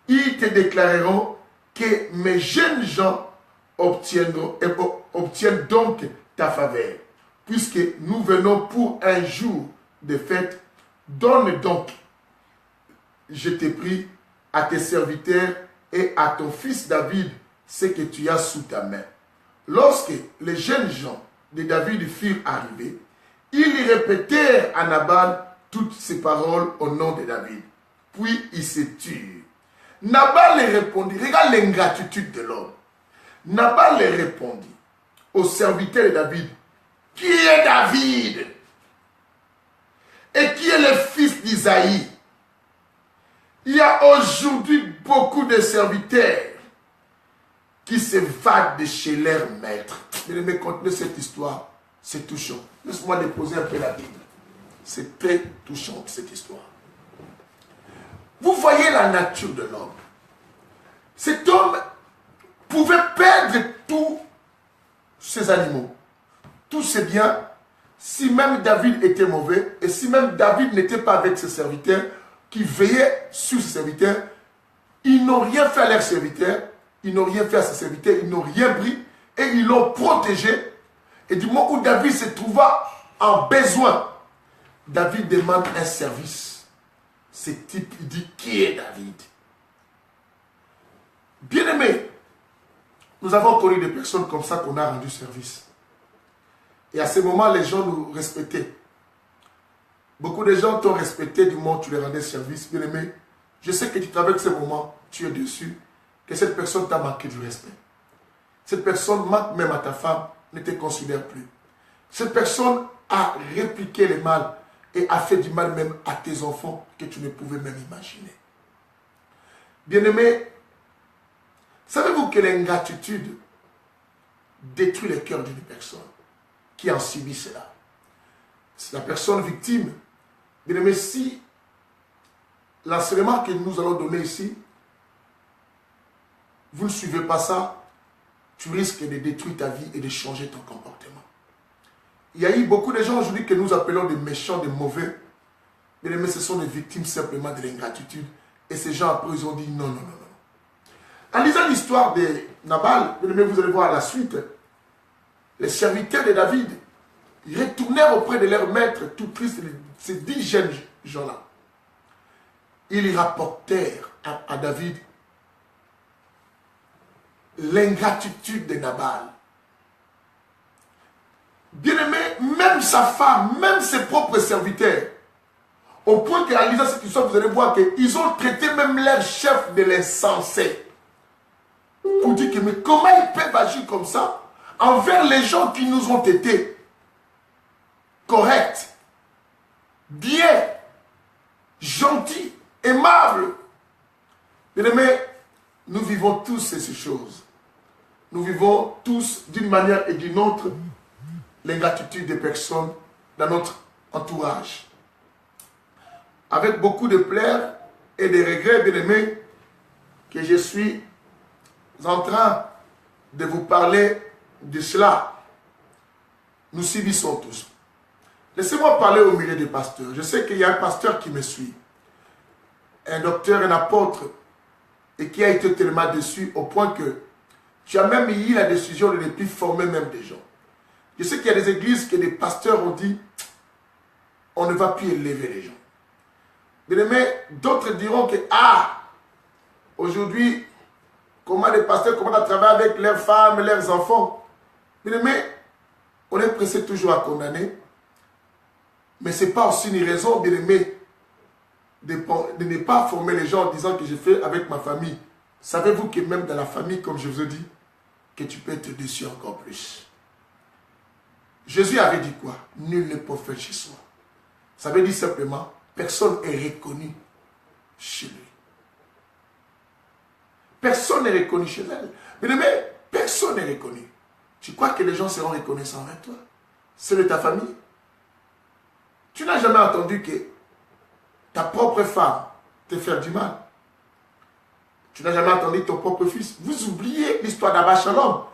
Ils te déclareront que mes jeunes gens obtiennent donc ta faveur. Puisque nous venons pour un jour de fête, donne donc, je te prie, à tes serviteurs et à ton fils David ce que tu as sous ta main. Lorsque les jeunes gens de David furent arrivés, ils répétèrent à Nabal toutes ces paroles au nom de David. Puis ils se turent. Nabal les répondit, regarde l'ingratitude de l'homme. Nabal les répondit aux serviteurs de David, qui est David et qui est le fils d'Isaïe. Il y a aujourd'hui beaucoup de serviteurs qui se vadent de chez leur maître. Mais me contenez cette histoire, c'est touchant. Laisse-moi déposer un peu la Bible. C'est très touchant cette histoire. Vous voyez la nature de l'homme. Cet homme pouvait perdre tous ses animaux, tous ses biens, si même David était mauvais et si même David n'était pas avec ses serviteurs, qui veillaient sur ses serviteurs, ils n'ont rien fait à leurs serviteurs, ils n'ont rien fait à ses serviteurs, ils n'ont rien pris et ils l'ont protégé. Et du moment où David se trouva en besoin, David demande un service. Ce type, il dit, qui est David? Bien-aimé, nous avons connu des personnes comme ça qu'on a rendu service. Et à ce moment, les gens nous respectaient. Beaucoup de gens t'ont respecté du moment où tu les rendais service. Bien-aimé, je sais que tu traverses ce moment, tu es dessus, que cette personne t'a manqué du respect. Cette personne manque même à ta femme, ne te considère plus. Cette personne a répliqué le mal et a fait du mal même à tes enfants que tu ne pouvais même imaginer. Bien-aimé, savez-vous que l'ingratitude détruit le cœur d'une personne qui en subit cela? C'est la personne victime. Bien-aimé, si l'enseignement que nous allons donner ici, vous ne suivez pas ça, tu risques de détruire ta vie et de changer ton comportement. Il y a eu beaucoup de gens aujourd'hui que nous appelons des méchants, des mauvais. Bien-aimé, ce sont des victimes simplement de l'ingratitude. Et ces gens après, ils ont dit non, non, non, non. En lisant l'histoire de Nabal, bien-aimé, vous allez voir à la suite, les serviteurs de David, ils retournèrent auprès de leur maître, tout tristes, ces 10 jeunes gens-là. Ils rapportèrent à David l'ingratitude de Nabal. Bien-aimé, même sa femme, même ses propres serviteurs, au point qu'en lisant cette histoire, vous allez voir qu'ils ont traité même leur chef de l'insensé. Pour dire que, mais comment ils peuvent agir comme ça envers les gens qui nous ont été corrects, bien, gentils, aimables. Bien-aimé, nous vivons tous ces choses. Nous vivons tous d'une manière et d'une autre l'ingratitude des personnes dans notre entourage. Avec beaucoup de pleurs et de regrets, bien-aimés, que je suis en train de vous parler de cela. Nous subissons tous. Laissez-moi parler au milieu des pasteurs. Je sais qu'il y a un pasteur qui me suit, un docteur, un apôtre, et qui a été tellement déçu au point que tu as même eu la décision de ne plus former même des gens. Je sais qu'il y a des églises que des pasteurs ont dit, on ne va plus élever les gens. Mais d'autres diront que, aujourd'hui, comment les pasteurs commencent à travailler avec leurs femmes, leurs enfants. Mais on est pressé toujours à condamner. Mais ce n'est pas aussi une raison, bien aimé, de ne pas former les gens en disant que je fais avec ma famille. Savez-vous que même dans la famille, comme je vous ai dit, que tu peux être déçu encore plus. Jésus avait dit quoi? Nul n'est prophète chez soi. Ça veut dire simplement, personne n'est reconnu chez lui. Personne n'est reconnu chez elle. Mais personne n'est reconnu. Tu crois que les gens seront reconnaissants avec toi? C'est de ta famille. Tu n'as jamais entendu que ta propre femme te fait du mal. Tu n'as jamais entendu ton propre fils. Vous oubliez l'histoire d'Abba Shalom,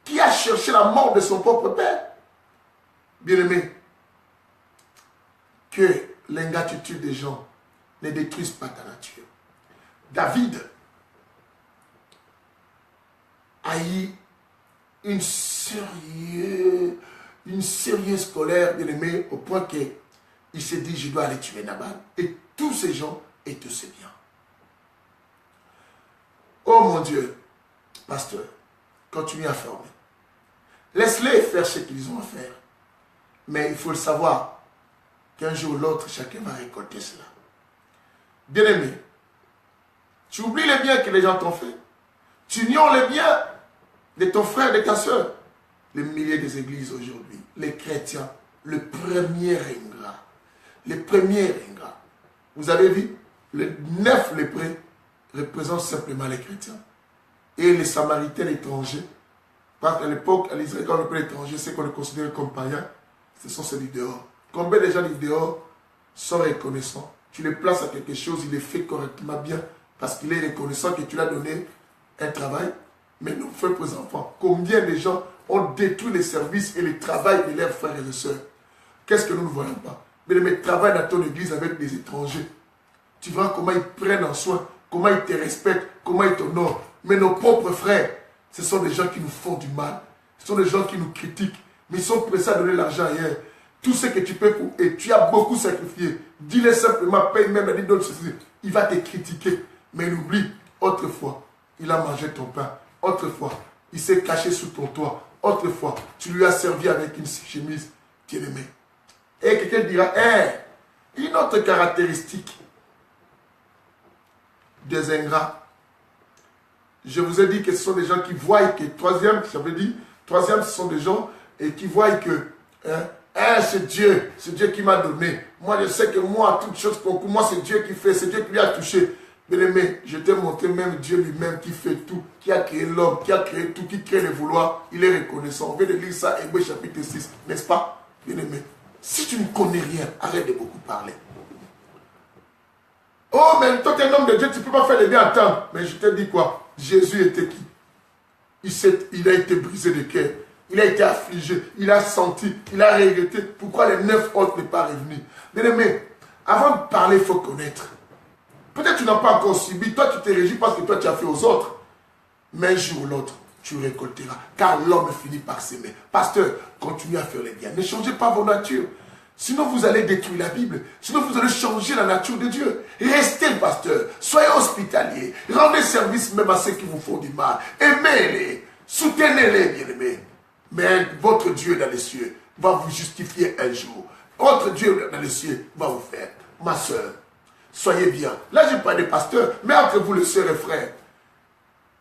qui a cherché la mort de son propre père. Bien-aimé, que l'ingratitude des gens ne détruise pas ta nature. David a eu une sérieuse colère, bien-aimé, au point qu'il s'est dit, je dois aller tuer Nabal. Et tous ces gens et tous ces biens. Oh mon Dieu, pasteur, continue à former. Laisse-les faire ce qu'ils ont à faire. Mais il faut le savoir qu'un jour ou l'autre, chacun va récolter cela. Bien-aimé, tu oublies les biens que les gens t'ont fait. Tu ignores les biens de ton frère, de ta soeur. Les milliers des églises aujourd'hui, les chrétiens, le premier ingrat. Les premiers ingrats. Vous avez vu, les 9 lépreux représentent simplement les chrétiens. Et les samaritains étrangers, parce qu'à l'époque, à l'Israël, quand on appelle étranger, c'est qu'on les considère comme païens, ce sont ceux du dehors. Combien de gens du dehors sont reconnaissants? Tu les places à quelque chose, il les fait correctement bien, parce qu'il est reconnaissant que tu lui as donné un travail. Mais nos frères et enfants, combien de gens ont détruit les services et le travail de leurs frères et sœurs? Qu'est-ce que nous ne voyons pas? Mais travaille dans ton église avec des étrangers. Tu vois comment ils prennent en soin, comment ils te respectent, comment ils t'honorent. Mais nos propres frères, ce sont des gens qui nous font du mal. Ce sont des gens qui nous critiquent. Mais ils sont pressés à donner l'argent ailleurs. Tout ce que tu peux pour... Et tu as beaucoup sacrifié. Dis-le simplement, paye même à d'autres sociétés. Il va te critiquer. Mais il oublie, autrefois, il a mangé ton pain. Autrefois, il s'est caché sous ton toit. Autrefois, tu lui as servi avec une chemise qu'il aimait. Et quelqu'un dira, une autre caractéristique des ingrats. Je vous ai dit que ce sont des gens qui voient que, troisième, ce sont des gens qui voient que, c'est Dieu qui m'a donné. Moi, je sais que moi, toute chose pour moi, c'est Dieu qui fait, c'est Dieu qui lui a touché. Bien-aimé, je t'ai montré même Dieu lui-même qui fait tout, qui a créé l'homme, qui a créé tout, qui crée le vouloir. Il est reconnaissant. On vient de lire ça, Hébreux chapitre 6, n'est-ce pas? Bien-aimé, si tu ne connais rien, arrête de beaucoup parler. Oh, mais toi, tu es un homme de Dieu, tu ne peux pas faire le bien à temps. Mais je te dis quoi? Jésus était qui? Il a été brisé de cœur. Il a été affligé. Il a senti. Il a regretté. Pourquoi les 9 autres ne sont pas revenus? Bien-aimé, avant de parler, il faut connaître. Peut-être que tu n'as pas encore subi. Toi, tu te réjouis parce que toi, tu as fait aux autres. Mais un jour ou l'autre, tu récolteras. Car l'homme finit par s'aimer. Pasteur, continuez à faire les biens. Ne changez pas vos natures. Sinon, vous allez détruire la Bible. Sinon, vous allez changer la nature de Dieu. Restez pasteur. Soyez hospitalier. Rendez service même à ceux qui vous font du mal. Aimez-les. Soutenez-les, bien-aimés. Mais votre Dieu dans les cieux va vous justifier un jour. Votre Dieu dans les cieux va vous faire. Ma soeur, soyez bien. Là, je parle des pasteurs, mais entre vous, les sœurs et frères.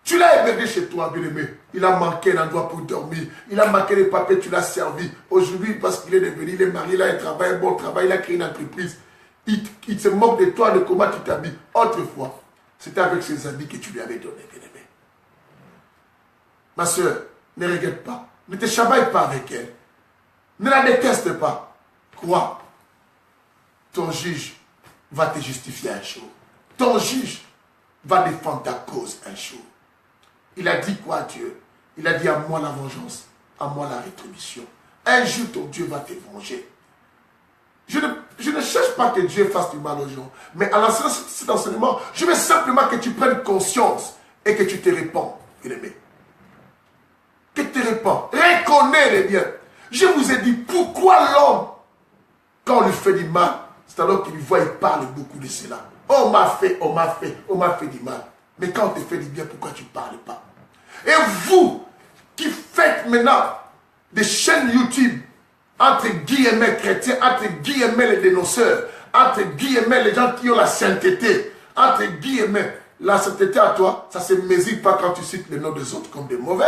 Tu l'as hébergé chez toi, bien-aimé. Il a manqué un endroit pour dormir. Il a manqué des papiers, tu l'as servi. Aujourd'hui, parce qu'il est devenu, il est marié, il a un travail, un bon travail, il a créé une entreprise. Il se moque de toi, de comment tu t'habilles. Autrefois, c'était avec ses habits que tu lui avais donné, bien-aimé. Ma soeur, ne regrette pas. Ne te chamaille pas avec elle. Ne la déteste pas. Crois. Ton juge va te justifier un jour. Ton juge va défendre ta cause un jour. Il a dit quoi, Dieu? Il a dit à moi la vengeance, à moi la rétribution. Un jour, ton Dieu va te venger. Je ne cherche pas que Dieu fasse du mal aux gens. Mais à l'enseignement de cet enseignement, je veux simplement que tu prennes conscience et que tu te répands, bien-aimé. Que tu te répands. Reconnais les biens. Je vous ai dit, pourquoi l'homme, quand on lui fait du mal, c'est alors qu'il voit, il parle beaucoup de cela. On m'a fait du mal. Mais quand on te fait du bien, pourquoi tu ne parles pas? Et vous, qui faites maintenant des chaînes YouTube, entre guillemets chrétiens, entre guillemets les dénonceurs, entre guillemets les gens qui ont la sainteté, entre guillemets, la sainteté à toi, ça ne se mesure pas quand tu cites le nom des autres comme des mauvais.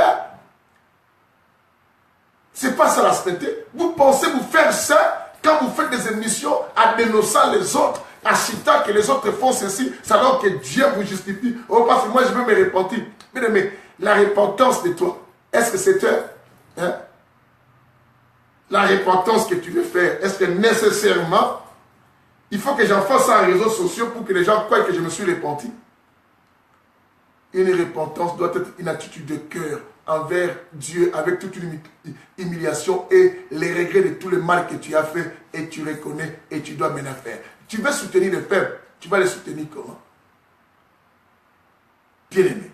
C'est pas ça la sainteté. Vous pensez vous faire ça quand vous faites des émissions en dénonçant les autres, en citant que les autres font ceci, alors que Dieu vous justifie. Oh, parce que moi je veux me repentir. Mais la repentance de toi, est-ce que c'est hein? La repentance que tu veux faire, est-ce que nécessairement, il faut que j'en fasse ça en réseaux sociaux pour que les gens croient que je me suis repenti? Une repentance doit être une attitude de cœur envers Dieu avec toute une humiliation et les regrets de tout le mal que tu as fait et tu reconnais et tu dois maintenant faire. Tu veux soutenir les faibles, tu vas les soutenir comment? Bien aimé.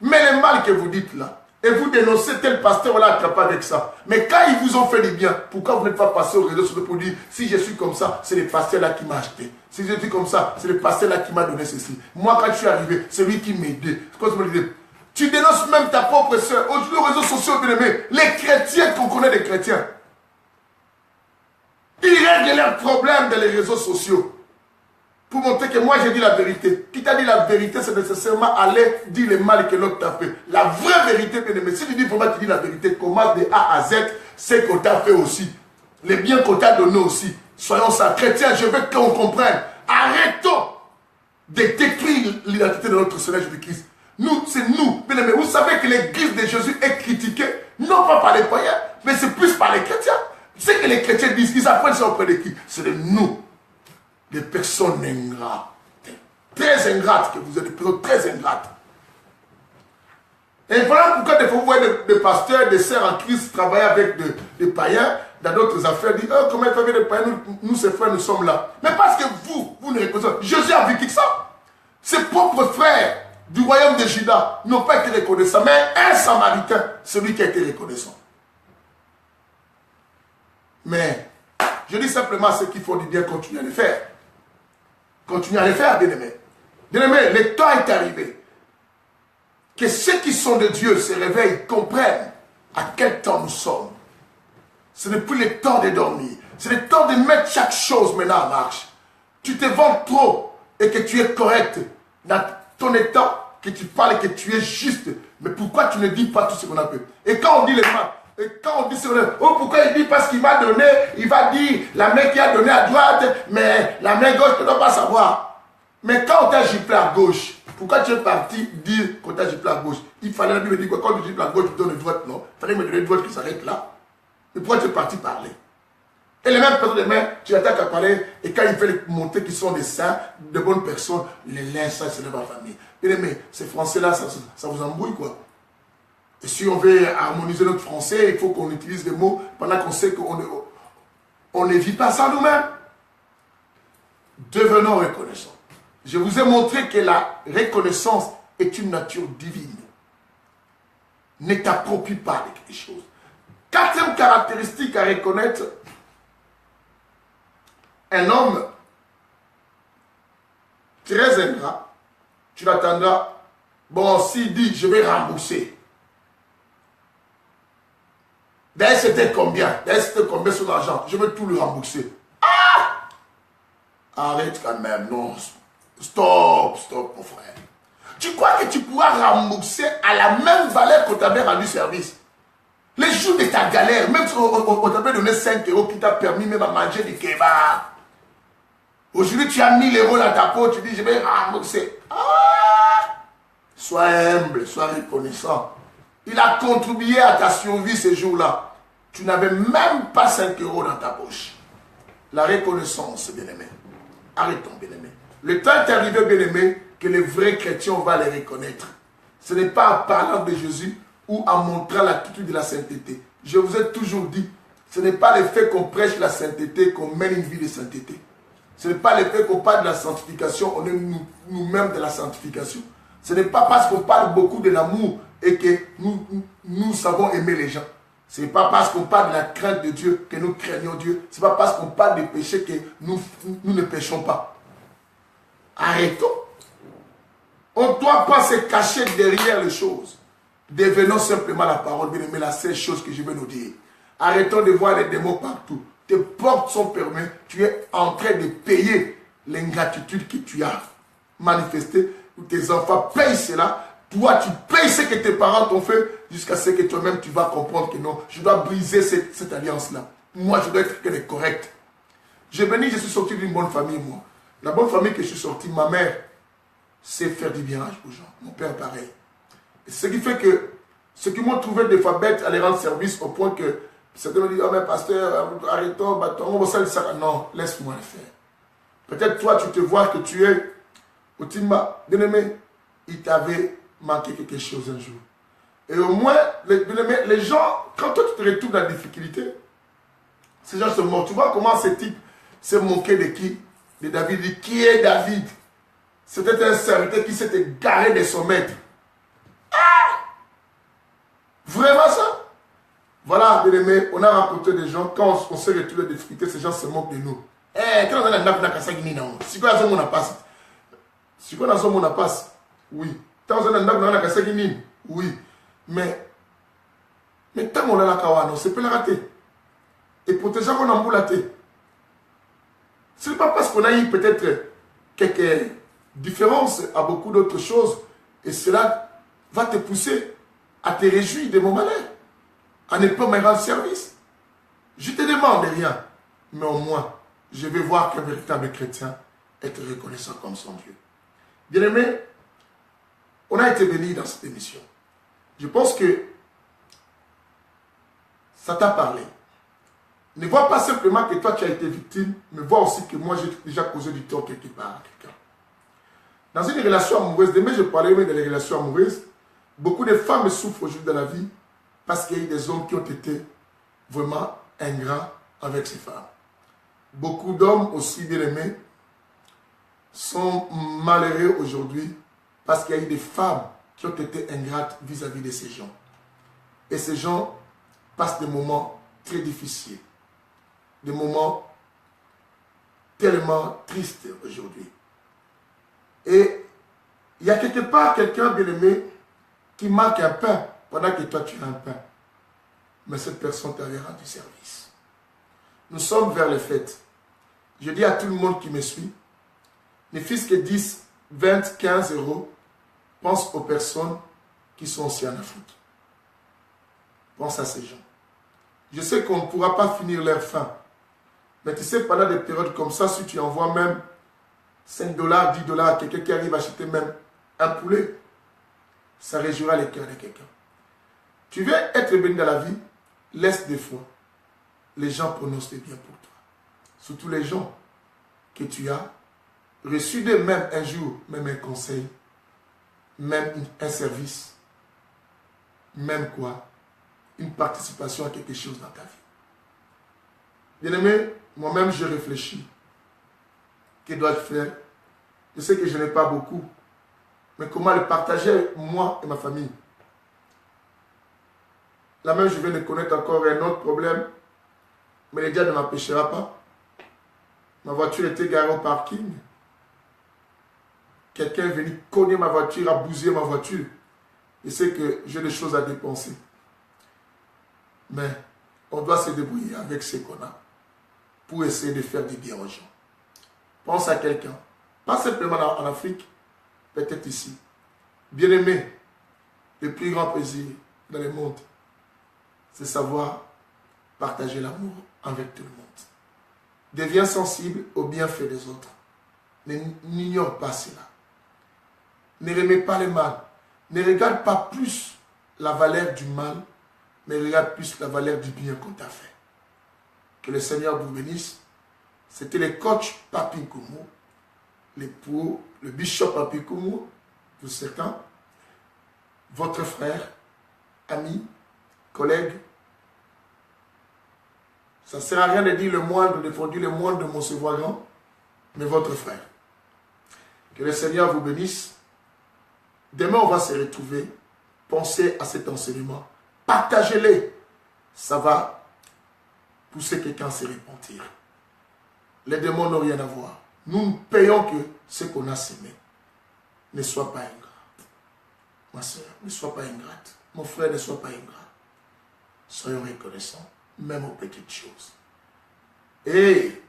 Mais le mal que vous dites là, et vous dénoncez tel pasteur, on l'a attrapé avec ça. Mais quand ils vous ont fait du bien, pourquoi vous n'êtes pas passé au réseau sociaux pour dire, si je suis comme ça, c'est le pasteur là qui m'a acheté. Si je suis comme ça, c'est le pasteur là qui m'a donné ceci. Moi, quand je suis arrivé, c'est lui qui m'aidait. Tu dénonces même ta propre soeur. Aujourd'hui, aux réseaux sociaux, bien aimé, les chrétiens qu'on connaît des chrétiens, ils règlent leurs problèmes dans les réseaux sociaux. Pour montrer que moi j'ai dit la vérité. Qui t'a dit la vérité, c'est nécessairement aller dire le mal que l'autre t'a fait. La vraie vérité, bien aimé, si tu dis pour moi tu dis la vérité, commence de A à Z, c'est qu'on t'a fait aussi. Les biens qu'on t'a donné aussi. Soyons ça. Chrétiens, je veux qu'on comprenne. Arrêtons de détruire l'identité de notre Seigneur Jésus-Christ. Nous, c'est nous. Bien aimé, vous savez que l'église de Jésus est critiquée, non pas par les païens, mais c'est plus par les chrétiens. C'est que les chrétiens disent, ils apprennent ça auprès de qui? C'est de nous. Des personnes ingrates, très ingrates, que vous êtes des personnes très ingrates. Et voilà pourquoi des fois vous voyez des pasteurs, des sœurs en Christ travailler avec des païens dans d'autres affaires, dire oh, comment il fait avec des païens, nous ces frères, nous sommes là. Mais parce que vous ne reconnaissez pas. Jésus a vécu ça. Ses propres frères du royaume de Juda n'ont pas été reconnaissants, mais un Samaritain, celui qui a été reconnaissant. Mais je dis simplement à ceux qui font du bien, continuez à le faire. Continuez à le faire, bien-aimés. Bien-aimés, le temps est arrivé. Que ceux qui sont de Dieu se réveillent, comprennent à quel temps nous sommes. Ce n'est plus le temps de dormir. C'est le temps de mettre chaque chose maintenant en marche. Tu te vends trop et que tu es correct dans ton état, que tu parles et que tu es juste. Mais pourquoi tu ne dis pas tout ce qu'on a fait? Et quand on dit le mal, et quand on dit ce qu'on a fait, oh pourquoi il dit parce qu'il m'a donné, il va dire la main qui a donné à droite, mais la main gauche ne doit pas savoir. Mais quand on t'a giflé à gauche, pourquoi tu es parti dire qu'on t'a giflé à gauche? Il fallait la Bible dire quoi? Quand tu gifles à gauche, tu donnes une droite, non? Il fallait me donner une droite qui s'arrête là. Et pourquoi tu es parti parler? Et les mêmes personnes, les mêmes, tu attaques à parler, et quand ils veulent montrer qu'ils sont des saints, de bonnes personnes, les laissent, ça, c'est de ma famille. Et mais ces Français-là, ça vous embrouille, quoi. Et si on veut harmoniser notre français, il faut qu'on utilise des mots pendant qu'on sait qu'on ne vit pas ça nous-mêmes. Devenons reconnaissants. Je vous ai montré que la reconnaissance est une nature divine. Ne t'approprie pas de quelque chose. Quatrième caractéristique à reconnaître, un homme très ingrat, tu l'attendras, bon, s'il dit, je vais rembourser. D'ailleurs, c'était combien? D'ailleurs, c'était combien sur l'argent? Je veux tout le rembourser. Ah! Arrête quand même, non. Stop, mon frère. Tu crois que tu pourras rembourser à la même valeur qu'on t'avait rendu service? Les jours de ta galère, même si on t'avait donné 5 € qui t'a permis même à manger du kebab. Aujourd'hui, tu as 1000 € dans ta peau, tu dis, je vais rembourser. Ah! Sois humble, sois reconnaissant. Il a contribué à ta survie ces jours-là. Tu n'avais même pas 5 € dans ta poche. La reconnaissance, bien-aimé. Arrêtons, bien-aimé. Le temps est arrivé, bien-aimé, que les vrais chrétiens, on va les reconnaître. Ce n'est pas en parlant de Jésus ou en montrant l'attitude de la sainteté. Je vous ai toujours dit, ce n'est pas le fait qu'on prêche la sainteté qu'on mène une vie de sainteté. Ce n'est pas le fait qu'on parle de la sanctification, on est nous-mêmes de la sanctification. Ce n'est pas parce qu'on parle beaucoup de l'amour et que nous savons aimer les gens. Ce n'est pas parce qu'on parle de la crainte de Dieu que nous craignons Dieu. Ce n'est pas parce qu'on parle des péchés que nous ne péchons pas. Arrêtons. On ne doit pas se cacher derrière les choses. Devenons simplement la parole, bien aimé, la seule chose que je veux nous dire. Arrêtons de voir les démons partout. Tes portes sont fermées. Tu es en train de payer l'ingratitude que tu as manifestée. Tes enfants payent cela. Toi, tu payes ce que tes parents t'ont fait jusqu'à ce que toi-même, tu vas comprendre que non, je dois briser cette alliance-là. Moi, je dois être quelqu'un de correct. Je suis sorti d'une bonne famille, moi. La bonne famille que je suis sorti, ma mère sait faire du bien aux gens. Mon père, pareil. Et ce qui fait que ceux qui m'ont trouvé des fois bête à les rendre service au point que certains me disent, oh mais pasteur, arrêtons, bâton, ça. Non, laisse-moi le faire. Peut-être toi, tu te vois que tu es au Timba, bien aimé, il t'avait manqué quelque chose un jour. Et au moins, les gens, quand toi tu te retrouves dans la difficulté, ces gens se moquent. Tu vois comment ce type s'est moqué de qui? De David. Il dit, qui est David? C'était un serviteur qui s'était garé de son maître. Ah! Vraiment ça? Voilà, bien aimé, on a rencontré des gens, quand on s'est retrouvés des difficultés, ces gens se moquent de nous. Eh, quand on a un kasa gini na on. Si quoi on a passe. Si quoi on a passe. Oui. Quand on a un kasa gini. Oui. Mais tant on a la kawa, c'est pas la rater. Et pour tes gens qu'on a emboulaté. Ce n'est pas parce qu'on a eu peut-être quelques différences à beaucoup d'autres choses. Et cela va te pousser à te réjouir de mon malheur. À ne pas me rendre service. Je te demande rien. Mais au moins, je vais voir qu'un véritable chrétien est reconnaissant comme son Dieu. Bien-aimé, on a été bénis dans cette émission. Je pense que ça t'a parlé. Ne vois pas simplement que toi tu as été victime, mais vois aussi que moi j'ai déjà causé du tort quelque part à quelqu'un. Dans une relation amoureuse, demain je parlerai même des relations amoureuses, beaucoup de femmes souffrent aujourd'hui dans la vie parce qu'il y a eu des hommes qui ont été vraiment ingrats avec ces femmes. Beaucoup d'hommes aussi bien aimés sont malheureux aujourd'hui parce qu'il y a eu des femmes qui ont été ingrates vis-à-vis de ces gens. Et ces gens passent des moments très difficiles, des moments tellement tristes aujourd'hui. Et il y a quelque part quelqu'un bien aimé qui manque un pain pendant que toi tu as un pain. Mais cette personne t'avait rendu service. Nous sommes vers les fêtes. Je dis à tout le monde qui me suit, ne fût-ce que 10, 20, 15 euros, pense aux personnes qui sont aussi en Afrique. Pense à ces gens. Je sais qu'on ne pourra pas finir leur faim. Mais tu sais, pendant des périodes comme ça, si tu envoies même 5 $, 10 $, à quelqu'un qui arrive à acheter même un poulet, ça réjouira le cœur de quelqu'un. Tu veux être béni dans la vie, laisse des fois les gens prononcent des biens pour toi. Surtout les gens que tu as reçus d'eux-mêmes un jour, même un conseil, même un service, même quoi, une participation à quelque chose dans ta vie. Bien-aimé, moi-même je réfléchis. Que dois-je faire? Je sais que je n'ai pas beaucoup, mais comment le partager avec moi et ma famille? Là même, je viens de connaître encore un autre problème, mais le diable ne m'empêchera pas. Ma voiture était garée au parking. Quelqu'un est venu cogner ma voiture, a bousillé ma voiture. Je sais que j'ai des choses à dépenser. Mais on doit se débrouiller avec ce qu'on a pour essayer de faire du bien aux gens. Pense à quelqu'un, pas simplement en Afrique, peut-être ici. Bien-aimé, le plus grand plaisir dans le monde, c'est savoir partager l'amour avec tout le monde. Deviens sensible aux bienfaits des autres. N'ignore pas cela. Ne remets pas le mal. Ne regarde pas plus la valeur du mal, mais regarde plus la valeur du bien qu'on t'a fait. Que le Seigneur vous bénisse. C'était le coach Papi Koumou, le bishop Papi Koumou, pour certains, votre frère, ami, collègue. Ça ne sert à rien de dire le moindre, de produire le moindre de mon grand, mais votre frère. Que le Seigneur vous bénisse. Demain, on va se retrouver. Pensez à cet enseignement. Partagez-les. Ça va pousser quelqu'un à se repentir. Les démons n'ont rien à voir. Nous ne payons que ce qu'on a semé. Ne sois pas ingrat. Ma soeur, ne sois pas ingrate. Mon frère, ne sois pas ingrat. Soyons reconnaissants, même aux petites choses. Et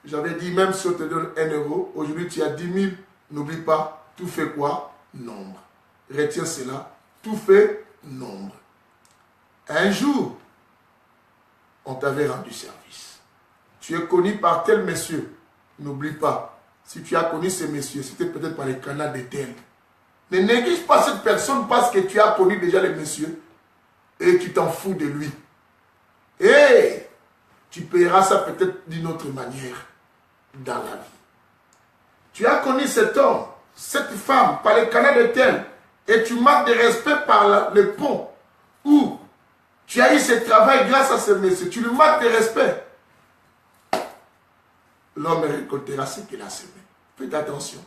j'avais dit, même si on te donne 1 euro, aujourd'hui tu as 10 000, n'oublie pas, tout fait quoi? Nombre. retiens cela, tout fait nombre. Un jour, on t'avait rendu service. Tu es connu par tel monsieur. N'oublie pas, si tu as connu ce monsieur, c'était peut-être par les canaux de tel. Ne néglige pas cette personne parce que tu as connu déjà le monsieur et tu t'en fous de lui. Et tu paieras ça peut-être d'une autre manière dans la vie. Tu as connu cet homme, cette femme par les canaux de tel et tu manques de respect par le pont où tu as eu ce travail grâce à ce monsieur. Tu lui manques de respect. L'homme récoltera ce qu'il a semé. Faites attention.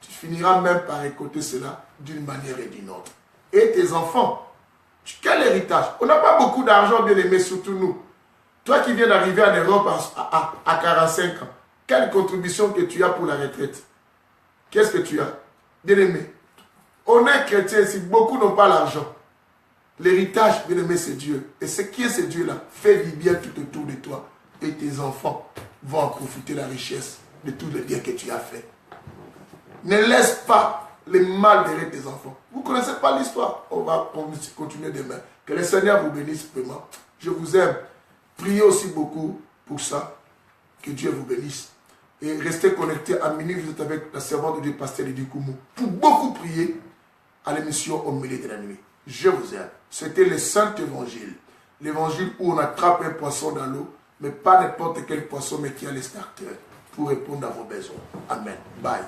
Tu finiras même par récolter cela d'une manière et d'une autre. Et tes enfants, quel héritage? On n'a pas beaucoup d'argent, bien aimé, surtout nous. Toi qui viens d'arriver en Europe à 45 ans, quelle contribution que tu as pour la retraite? Qu'est-ce que tu as? Bien aimé, on est chrétien ici, beaucoup n'ont pas l'argent. L'héritage, bien aimé, c'est Dieu. Et ce qui est ce Dieu-là, fais du bien tout autour de toi. Et tes enfants vont en profiter la richesse de tout le bien que tu as fait. Ne laisse pas le mal derrière tes enfants. Vous ne connaissez pas l'histoire. On va continuer demain. Que le Seigneur vous bénisse vraiment. Je vous aime. Priez aussi beaucoup pour ça. Que Dieu vous bénisse. Et restez connectés à minuit. Vous êtes avec la servante de Dieu, Pasteur Lydie Koumou, pour beaucoup prier à l'émission Au milieu de la nuit. Je vous aime. C'était le Saint Évangile. L'évangile où on attrape un poisson dans l'eau, mais pas n'importe quel poisson, mais qui a les starters pour répondre à vos besoins. Amen. Bye.